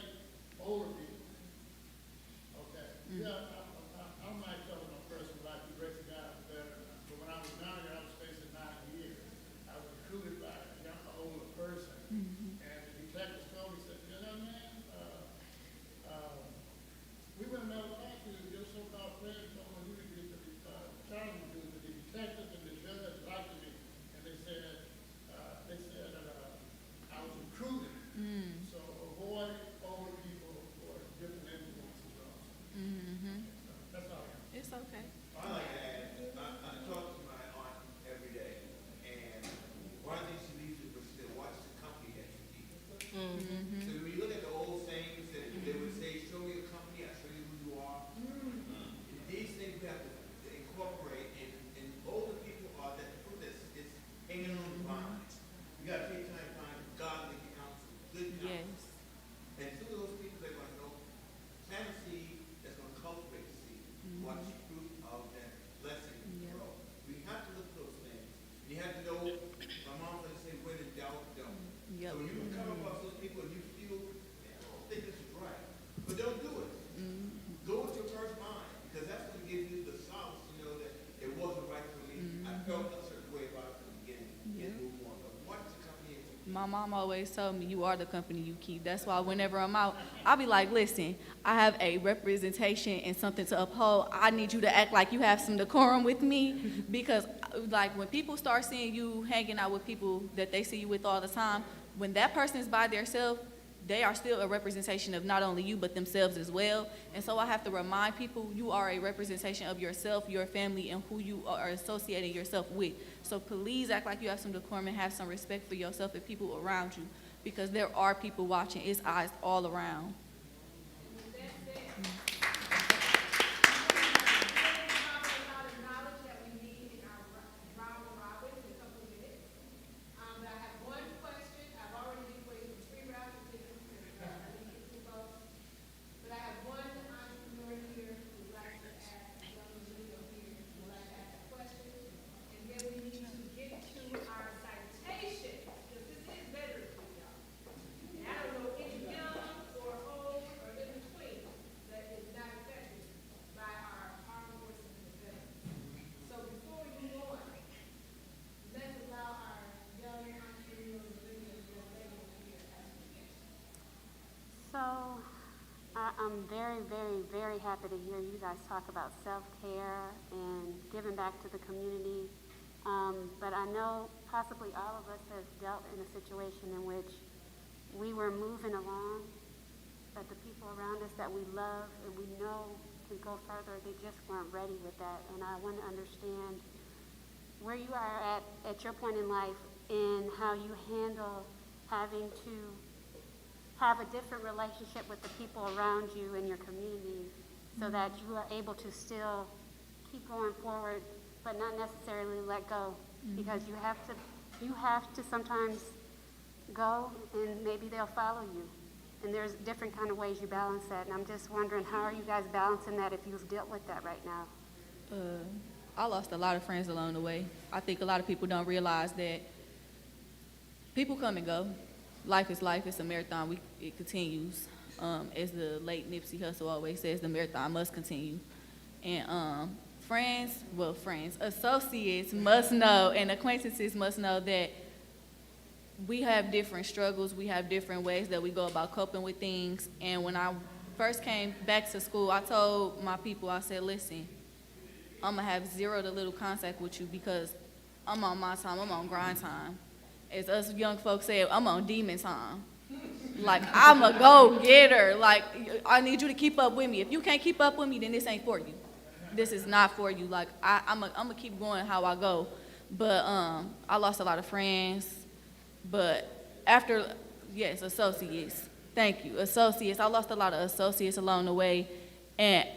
older people, okay, yeah, I might tell them a person like the grace of God is better. But when I was younger, I was facing 9 years. So when you come across those people and you feel, man, I don't think this is right, but don't do it. Go with your first mind, because that's going to give you the solace to know that it wasn't right for me. I felt a certain way about it from the beginning, and move on. But watch the company that you keep. My mom always told me, you are the company you keep. That's why whenever I'm out, I'll be like, listen, I have a representation and something to uphold. I need you to act like you have some decorum with me, because like when people start seeing you hanging out with people that they see you with all the time, when that person is by themselves, they are still a representation of not only you, but themselves as well. And so I have to remind people, you are a representation of yourself, your family, and who you are associating yourself with. So please act like you have some decorum and have some respect for yourself and people around you, because there are people watching. It's eyes all around. So, I'm very, very, very happy to hear you guys talk about self-care and giving back to the community. But I know possibly all of us have dealt in a situation in which we were moving along, but the people around us that we love and we know can go further, they just weren't ready with that. And I want to understand where you are at your point in life and how you handle having to have a different relationship with the people around you in your community so that you are able to still keep going forward but not necessarily let go, because you have to sometimes go and maybe they'll follow you, and there's different kind of ways you balance that. And I'm just wondering, how are you guys balancing that if you've dealt with that right now? I lost a lot of friends along the way. I think a lot of people don't realize that people come and go. Life is life. It's a marathon. It continues. As the late Nipsey Hussle always says, the marathon must continue. And associates must know, and acquaintances must know that we have different struggles. We have different ways that we go about coping with things. And when I first came back to school, I told my people, I said, listen, I'm going to have zero to little contact with you because I'm on my time. I'm on grind time. As us young folks say, I'm on demon time. Like, I'm a go-getter. Like, I need you to keep up with me. If you can't keep up with me, then this ain't for you. This is not for you. Like, I'm going to keep going how I go. But I lost a lot of friends. But after, yes, associates. Thank you. Associates. I lost a lot of associates along the way. And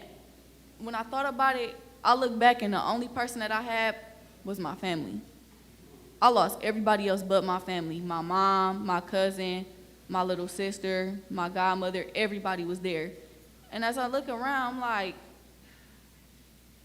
when I thought about it, I look back and the only person that I had was my family. I lost everybody else but my family. My mom, my cousin, my little sister, my godmother, everybody was there. And as I look around, I'm like,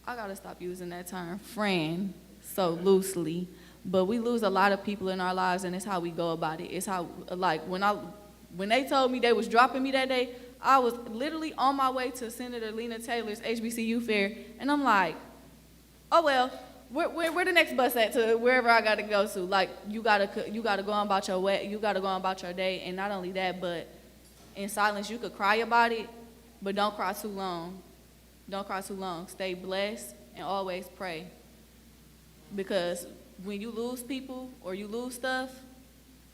I gotta stop using that term, friend, so loosely. But we lose a lot of people in our lives, and it's how we go about it. It's how, like, when they told me they was dropping me that day, I was literally on my way to Senator Lena Taylor's HBCU fair, and I'm like, oh well, where the next bus at to wherever I gotta go to? Like, you gotta go on about your way, you gotta go on about your day, and not only that, but in silence you could cry about it, but don't cry too long. Don't cry too long. Stay blessed and always pray, because when you lose people or you lose stuff,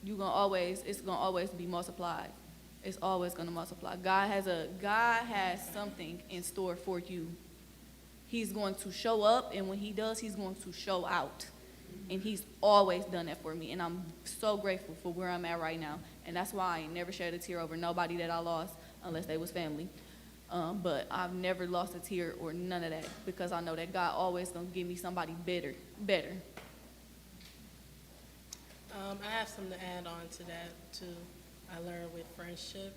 it's gonna always be multiplied. It's always gonna multiply. God has something in store for you. He's going to show up, and when he does, he's going to show out. And he's always done that for me, and I'm so grateful for where I'm at right now. And that's why I ain't never shed a tear over nobody that I lost, unless they was family. But I've never lost a tear or none of that, because I know that God always gonna give me somebody better. I have something to add on to that, too. I learned with friendship.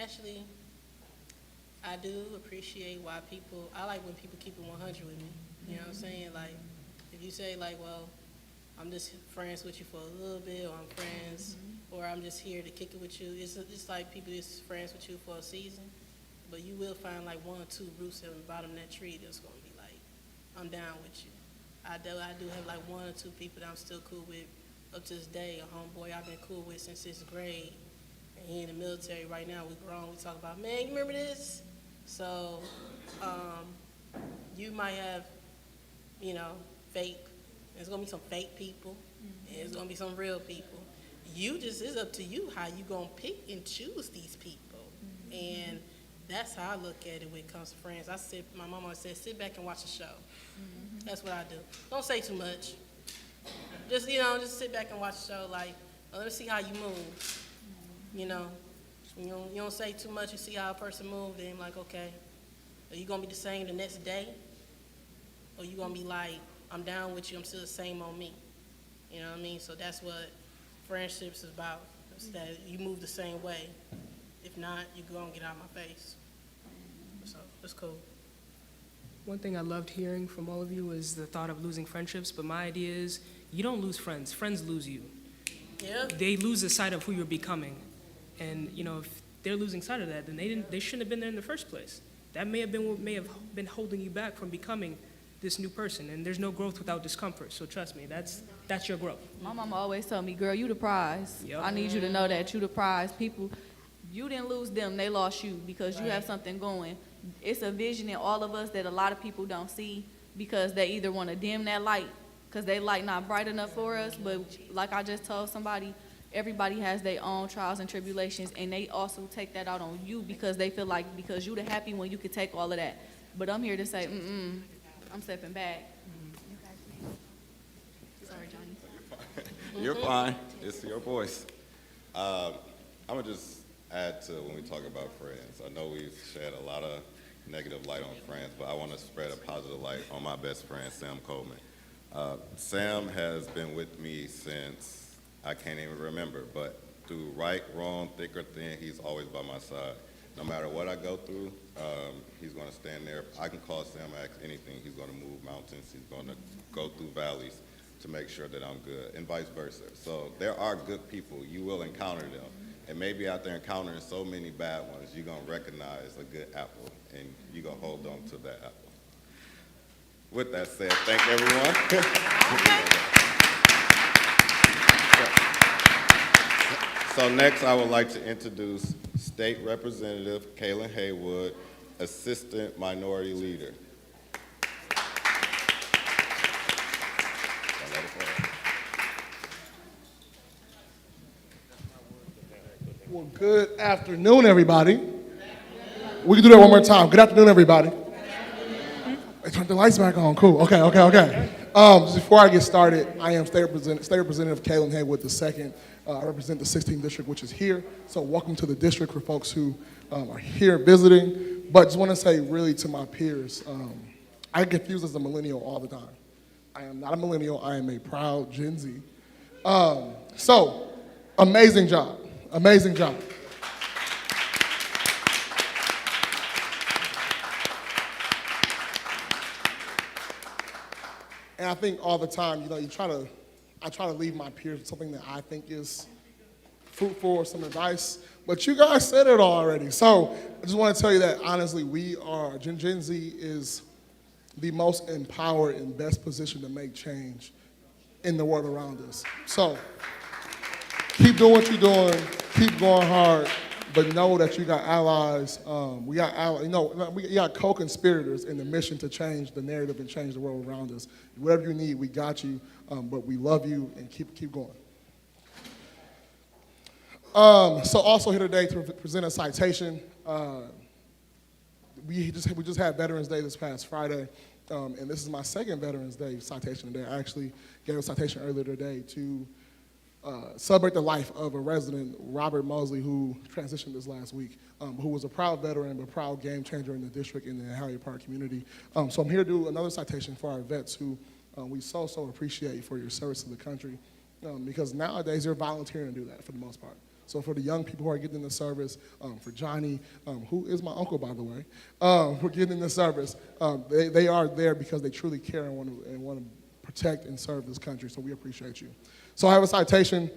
Actually, I do appreciate why I like when people keep it 100 with me. You know what I'm saying? Like, if you say, like, well, I'm just friends with you for a little bit, or I'm friends, or I'm just here to kick it with you. It's like people just friends with you for a season, but you will find like one or two roots at the bottom of that tree that's gonna be like, I'm down with you. I do have like one or two people that I'm still cool with up to this day. A homeboy I've been cool with since 6th grade, and he in the military right now. We grown. We talk about, man, you remember this? So, you might have, you know, fake. There's gonna be some fake people, and there's gonna be some real people. It's up to you how you gonna pick and choose these people, and that's how I look at it when it comes to friends. My mom always said, sit back and watch the show. That's what I do. Don't say too much. Just, just sit back and watch the show. Like, let me see how you move. You don't say too much. You see how a person moves, then like, okay, are you gonna be the same the next day, or you gonna be like, I'm down with you, I'm still the same on me. You know what I mean? So that's what friendships is about. It's that you move the same way. If not, you go and get out of my face. So it's cool. One thing I loved hearing from all of you was the thought of losing friendships, but my idea is you don't lose friends. Friends lose you. Yep. They lose the sight of who you're becoming. And, if they're losing sight of that, then they shouldn't have been there in the first place. That may have been what may have been holding you back from becoming this new person, and there's no growth without discomfort. So trust me, that's your growth. My mama always told me, girl, you the prize. Yep. I need you to know that you the prize. People, you didn't lose them, they lost you because you have something going. It's a vision in all of us that a lot of people don't see because they either want to dim that light because they light not bright enough for us, but like I just told somebody, everybody has their own trials and tribulations, and they also take that out on you because they feel like because you the happy one, you could take all of that. But I'm here to say, I'm stepping back. Sorry, Johnny. You're fine. It's your voice. I'm going to just add to when we talk about friends. I know we've shed a lot of negative light on friends, but I want to spread a positive light on my best friend, Sam Coleman. Sam has been with me since I can't even remember, but through right, wrong, thick or thin, he's always by my side. No matter what I go through, he's going to stand there. I can call Sam, ask anything. He's going to move mountains. He's going to go through valleys to make sure that I'm good, and vice versa. So there are good people. You will encounter them. And maybe out there encountering so many bad ones, you're going to recognize a good apple, and you're going to hold on to that apple. With that said, thank everyone. So next, I would like to introduce State Representative Kaylin Haywood, Assistant Minority Leader. Well, good afternoon, everybody. We can do that one more time. Good afternoon, everybody. They turned the lights back on. Cool. Okay. Just before I get started, I am State Representative Kaylin Haywood II. I represent the 16th district, which is here. So welcome to the district for folks who are here visiting. But just want to say really to my peers, I get confused as a millennial all the time. I am not a millennial. I am a proud Gen Z. So amazing job. Amazing job. And I think all the time, I try to leave my peers with something that I think is fruitful or some advice, but you guys said it already. So I just want to tell you that honestly, Gen Z is the most empowered and best positioned to make change in the world around us. So keep doing what you're doing, keep going hard, but know that you got allies. We got co-conspirators in the mission to change the narrative and change the world around us. Whatever you need, we got you, but we love you and keep going. So also here today to present a citation. We just had Veterans Day this past Friday, and this is my second Veterans Day citation today. I actually gave a citation earlier today to celebrate the life of a resident, Robert Mosley, who transitioned this last week, who was a proud veteran, but proud game changer in the district and the Harriet Park community. So I'm here to do another citation for our vets who we so appreciate for your service to the country, because nowadays you're volunteering to do that for the most part. So for the young people who are getting in the service, for Johnny, who is my uncle, by the way, for getting in the service, they are there because they truly care and want to protect and serve this country, so we appreciate you. So I have a citation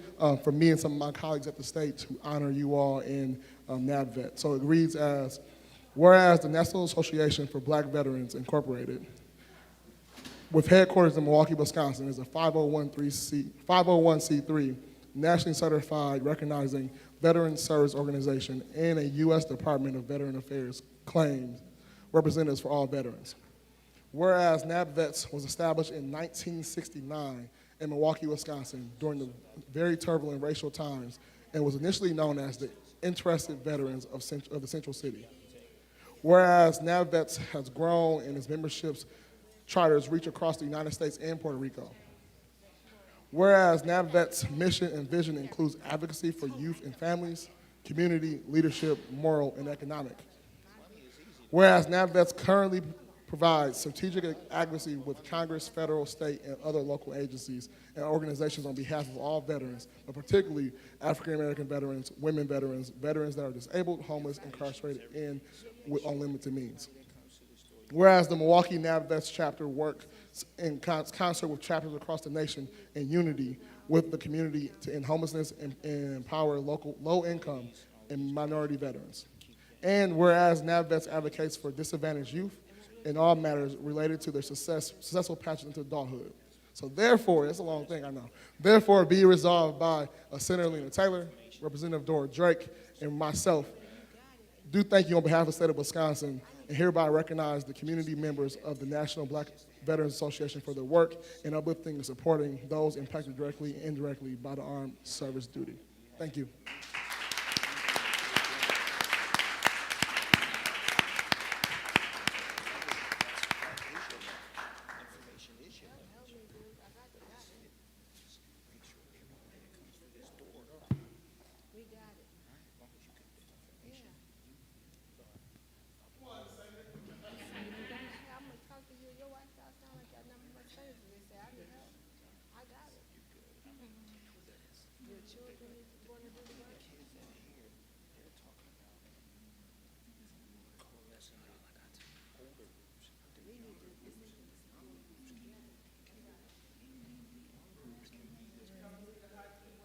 from me and some of my colleagues at the state to honor you all in NABVET. So it reads as, whereas the National Association for Black Veterans Incorporated, with headquarters in Milwaukee, Wisconsin, is a 501c3 nationally certified recognizing veteran service organization and a U.S. Department of Veteran Affairs claims representatives for all veterans. Whereas NABVETS was established in 1969 in Milwaukee, Wisconsin during the very turbulent racial times and was initially known as the Interested Veterans of the Central City. Whereas NABVETS has grown and its memberships charters reach across the United States and Puerto Rico. Whereas NABVET's mission and vision includes advocacy for youth and families, community, leadership, moral, and economic. Whereas NABVETS currently provides strategic advocacy with Congress, federal, state, and other local agencies and organizations on behalf of all veterans, but particularly African American veterans, women veterans, veterans that are disabled, homeless, incarcerated, and with unlimited means. Whereas the Milwaukee NABVETS chapter works in concert with chapters across the nation in unity with the community to end homelessness and empower local low-income and minority veterans. And whereas NABVETS advocates for disadvantaged youth in all matters related to their successful passage into adulthood. So therefore, it's a long thing, I know. Therefore, be resolved by Senator Lena Taylor, Representative Dora Drake, and myself. Do thank you on behalf of the state of Wisconsin, and hereby recognize the community members of the National Black Veterans Association for their work in uplifting and supporting those impacted directly and indirectly by the armed service duty. Thank you.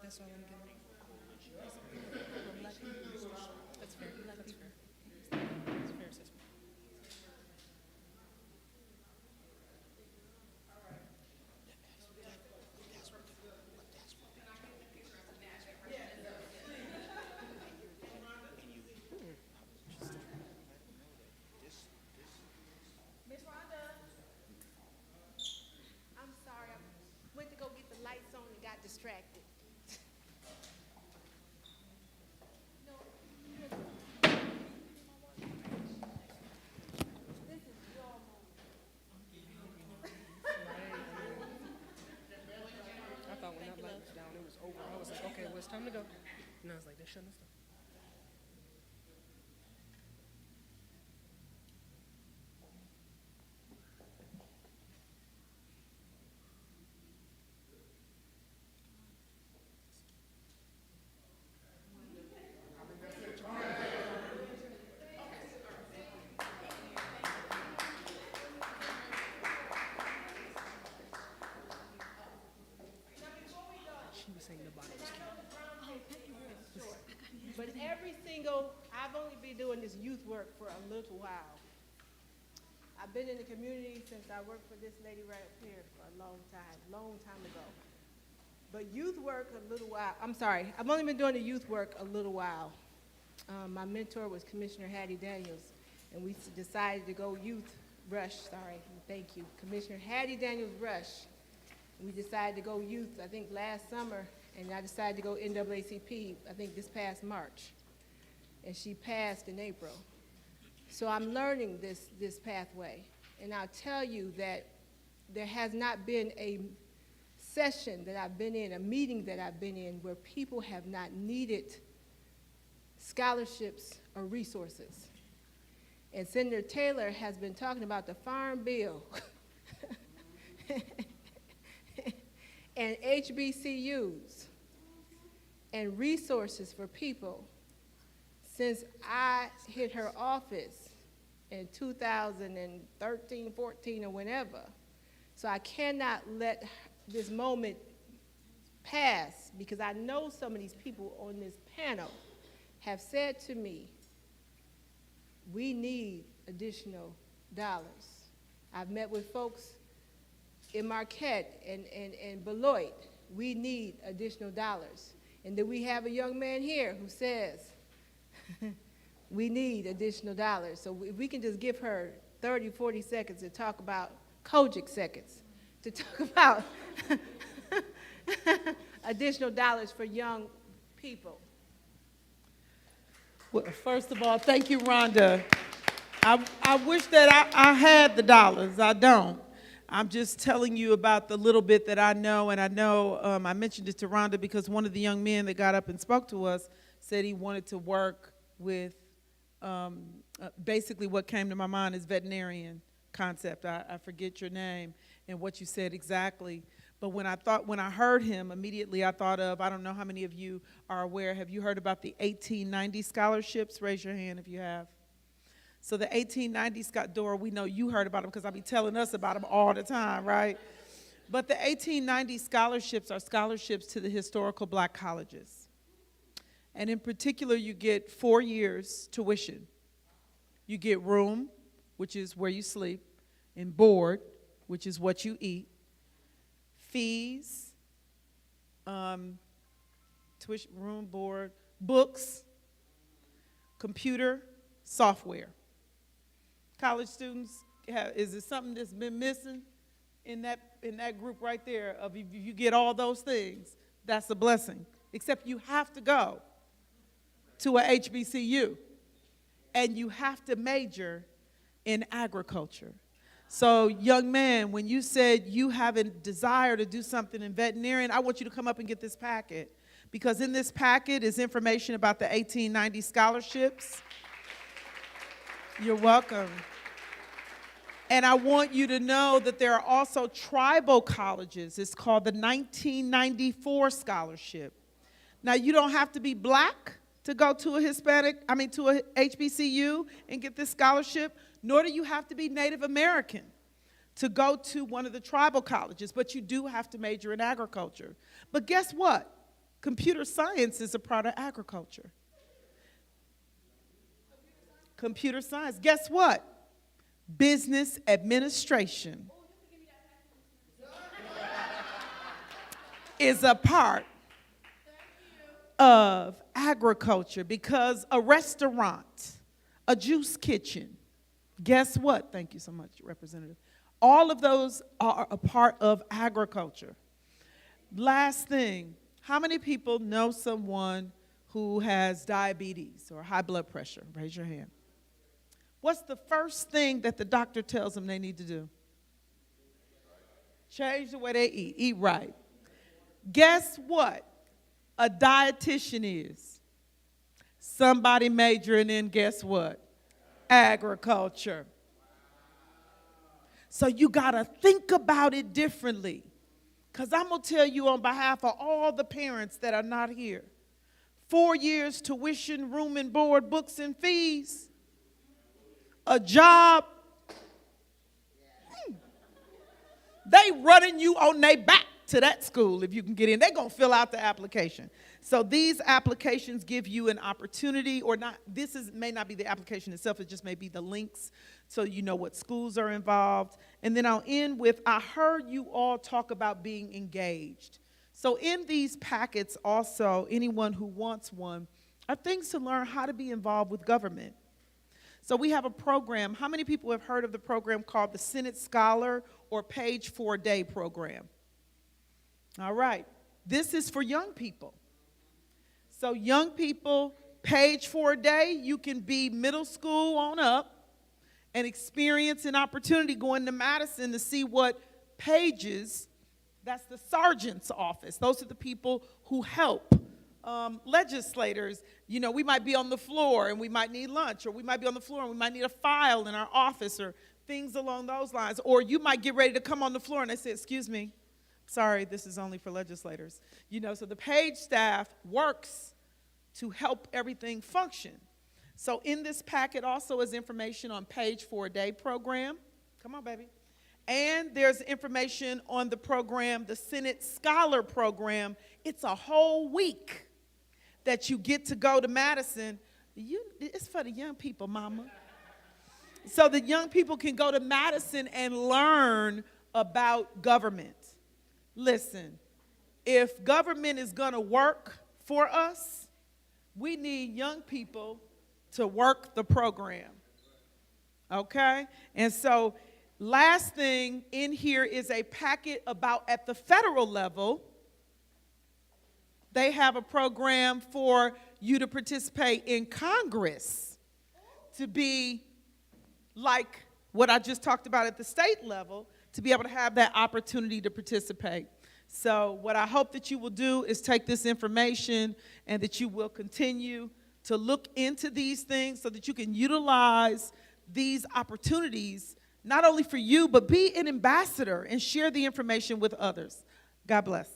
That's all I'm giving. That's fair. That's fair. That's fair assessment. Miss Rhonda, I'm sorry, I went to go get the lights on and got distracted. I thought when that light was down, it was over. I was like, okay, well, it's time to go. And I was like, they're shutting us down. She was saying the bottom was cute. But I've only been doing this youth work for a little while. I've been in the community since I worked for this lady right up here for a long time ago. But youth work a little while, I've only been doing the youth work a little while. My mentor was Commissioner Hattie Daniels, and we decided to go Commissioner Hattie Daniels Rush. We decided to go youth, I think last summer, and I decided to go NAACP, I think this past March. And she passed in April. So I'm learning this pathway. And I'll tell you that there has not been a session that I've been in, a meeting that I've been in, where people have not needed scholarships or resources. And Senator Taylor has been talking about the Farm Bill and HBCUs and resources for people since I hit her office in 2013, 14, or whenever. So I cannot let this moment pass, because I know some of these people on this panel have said to me, we need additional dollars. I've met with folks in Marquette and Beloit. We need additional dollars. And then we have a young man here who says, we need additional dollars. So if we can just give her 30, 40 seconds to talk about, Kojic seconds, to talk about additional dollars for young people. Well, first of all, thank you, Rhonda. I wish that I had the dollars. I don't. I'm just telling you about the little bit that I know, and I know I mentioned it to Rhonda because one of the young men that got up and spoke to us said he wanted to work with basically what came to my mind is veterinarian concept. I forget your name and what you said exactly. But when I heard him, immediately I thought of, I don't know how many of you are aware, have you heard about the 1890 scholarships? Raise your hand if you have. So the 1890 Dora, we know you heard about them because I be telling us about them all the time, right? But the 1890 scholarships are scholarships to the historical black colleges. And in particular, you get 4 years tuition. You get room, which is where you sleep, and board, which is what you eat, fees, tuition, room, board, books, computer, software. College students, is it something that's been missing in that group right there? Of if you get all those things, that's a blessing. Except you have to go to a HBCU, and you have to major in agriculture. So, young man, when you said you have a desire to do something in veterinarian, I want you to come up and get this packet, because in this packet is information about the 1890 scholarships. You're welcome. And I want you to know that there are also tribal colleges. It's called the 1994 scholarship. Now, you don't have to be black to go to a to a HBCU and get this scholarship, nor do you have to be Native American to go to one of the tribal colleges, but you do have to major in agriculture. But guess what? Computer science is a part of agriculture. Computer science. Guess what? Business administration is a part of agriculture, because a restaurant, a juice kitchen, guess what? Thank you so much, Representative. All of those are a part of agriculture. Last thing, how many people know someone who has diabetes or high blood pressure? Raise your hand. What's the first thing that the doctor tells them they need to do? Change the way they eat. Eat right. Guess what a dietitian is? Somebody majoring in, guess what? Agriculture. So you got to think about it differently. Because I'm going to tell you on behalf of all the parents that are not here, 4 years tuition, room and board, books and fees, a job, they running you on their back to that school if you can get in. They're going to fill out the application. So these applications give you an opportunity, or not, may not be the application itself, it just may be the links so you know what schools are involved. And then I'll end with, I heard you all talk about being engaged. So in these packets also, anyone who wants one, are things to learn how to be involved with government. So we have a program. How many people have heard of the program called the Senate Scholar or Page 4 Day program? All right. This is for young people. So young people, Page 4 Day, you can be middle school on up and experience an opportunity going to Madison to see what pages, that's the sergeant's office. Those are the people who help. Legislators, you know, we might be on the floor and we might need lunch, or we might be on the floor and we might need a file in our office, or things along those lines. Or you might get ready to come on the floor and they say, excuse me, sorry, this is only for legislators. You know, so the page staff works to help everything function. So in this packet also is information on Page 4 Day program. Come on, baby. And there's information on the program, the Senate Scholar Program. It's a whole week that you get to go to Madison. It's for the young people, mama. So the young people can go to Madison and learn about government. Listen, if government is going to work for us, we need young people to work the program. Okay? And so last thing in here is a packet about at the federal level. They have a program for you to participate in Congress, to be like what I just talked about at the state level, to be able to have that opportunity to participate. So what I hope that you will do is take this information and that you will continue to look into these things so that you can utilize these opportunities, not only for you, but be an ambassador and share the information with others. God bless.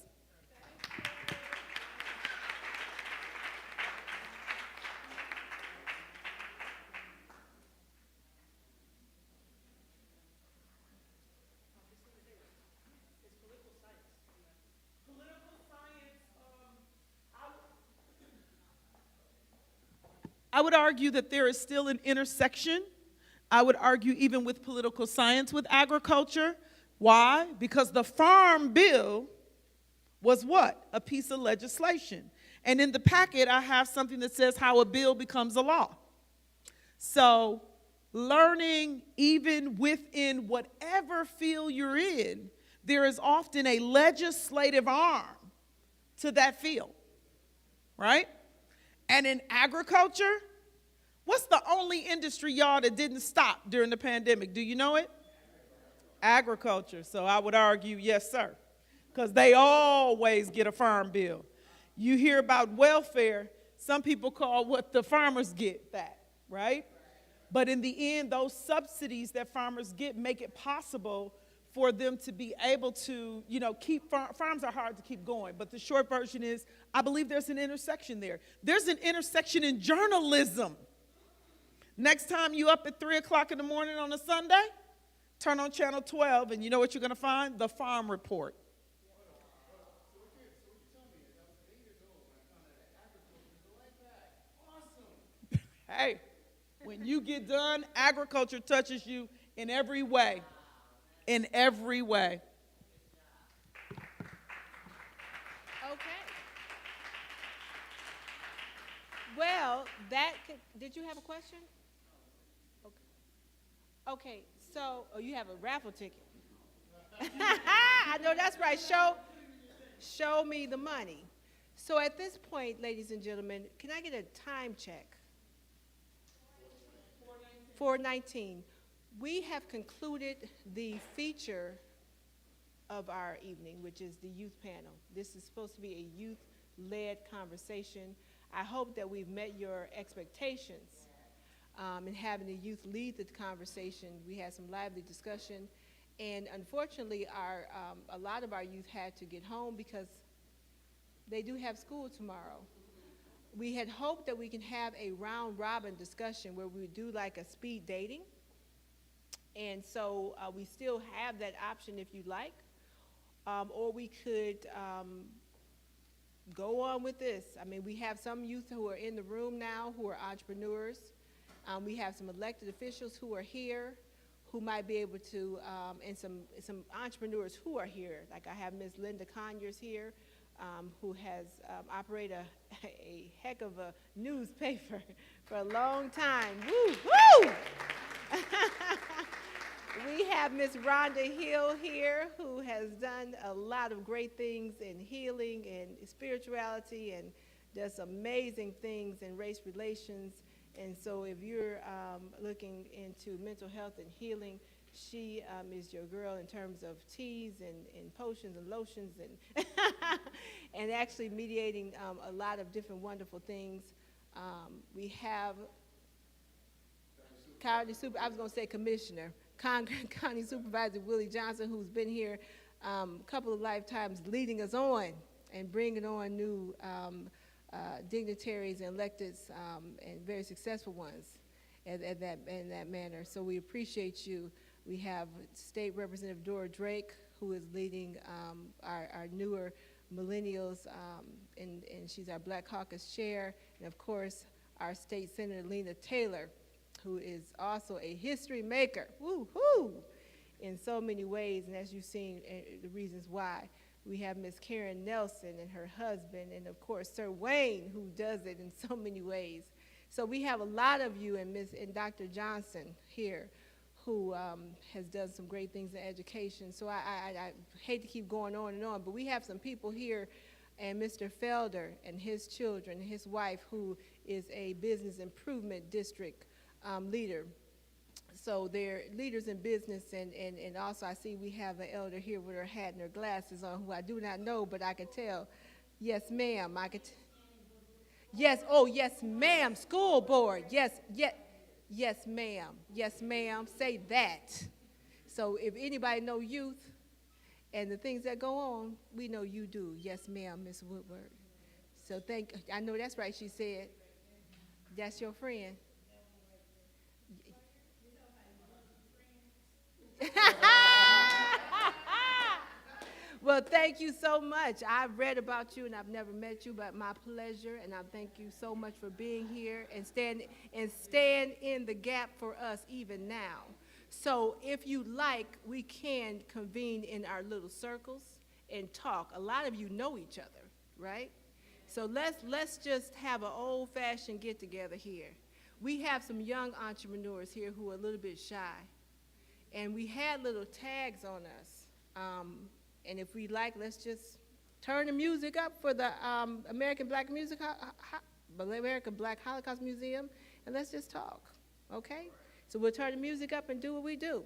I would argue that there is still an intersection. I would argue even with political science with agriculture. Why? Because the Farm Bill was what? A piece of legislation. And in the packet, I have something that says how a bill becomes a law. So learning even within whatever field you're in, there is often a legislative arm to that field, right? And in agriculture, what's the only industry, y'all, that didn't stop during the pandemic? Do you know it? Agriculture. So I would argue, yes, sir, because they always get a farm bill. You hear about welfare, some people call what the farmers get that, right? But in the end, those subsidies that farmers get make it possible for them to be able to, keep farms are hard to keep going. But the short version is, I believe there's an intersection there. There's an intersection in journalism. Next time you up at 3 o'clock in the morning on a Sunday, turn on channel 12, and you know what you're going to find? The Farm Report. Hey, when you get done, agriculture touches you in every way. In every way. Okay. Well, did you have a question? Okay, so, you have a raffle ticket. I know that's right. Show me the money. So at this point, ladies and gentlemen, can I get a time check? 4:19. We have concluded the feature of our evening, which is the youth panel. This is supposed to be a youth-led conversation. I hope that we've met your expectations in having the youth lead the conversation. We had some lively discussion, and unfortunately, a lot of our youth had to get home because they do have school tomorrow. We had hoped that we can have a round-robin discussion where we would do like a speed dating. And so we still have that option if you'd like, or we could go on with this. I mean, we have some youth who are in the room now who are entrepreneurs. We have some elected officials who are here who might be able to, and some entrepreneurs who are here. Like I have Ms. Linda Conyers here, who has operated a heck of a newspaper for a long time. Woo, woo! We have Ms. Rhonda Hill here, who has done a lot of great things in healing and spirituality and does amazing things in race relations. And so if you're looking into mental health and healing, she is your girl in terms of teas and potions and lotions and, and actually mediating a lot of different wonderful things. We have Commissioner. County Supervisor Willie Johnson, who's been here a couple of lifetimes leading us on and bringing on new dignitaries and electeds and very successful ones in that manner. So we appreciate you. We have State Representative Dora Drake, who is leading our newer millennials, and she's our Black Caucus chair. And of course, our State Senator Lena Taylor, who is also a history maker, woo-hoo, in so many ways. And as you've seen, the reasons why. We have Miss Karen Nelson and her husband, and of course, Sir Wayne, who does it in so many ways. So we have a lot of you, and Dr. Johnson here, who has done some great things in education. So I hate to keep going on and on, but we have some people here, and Mr. Felder and his children, and his wife, who is a business improvement district leader. So they're leaders in business, and also I see we have an elder here with her hat and her glasses on, who I do not know, but I could tell. Yes, ma'am. Yes, oh, yes, ma'am. School board. Yes, yes, ma'am. Yes, ma'am. Say that. So if anybody know youth and the things that go on, we know you do. Yes, ma'am, Miss Woodward. So I know that's right, she said. That's your friend. Well, thank you so much. I've read about you and I've never met you, but my pleasure, and I thank you so much for being here and stand in the gap for us even now. So if you like, we can convene in our little circles and talk. A lot of you know each other, right? So let's just have an old-fashioned get-together here. We have some young entrepreneurs here who are a little bit shy, and we had little tags on us. And if we like, let's just turn the music up for the American Black Holocaust Museum, and let's just talk, okay? So we'll turn the music up and do what we do.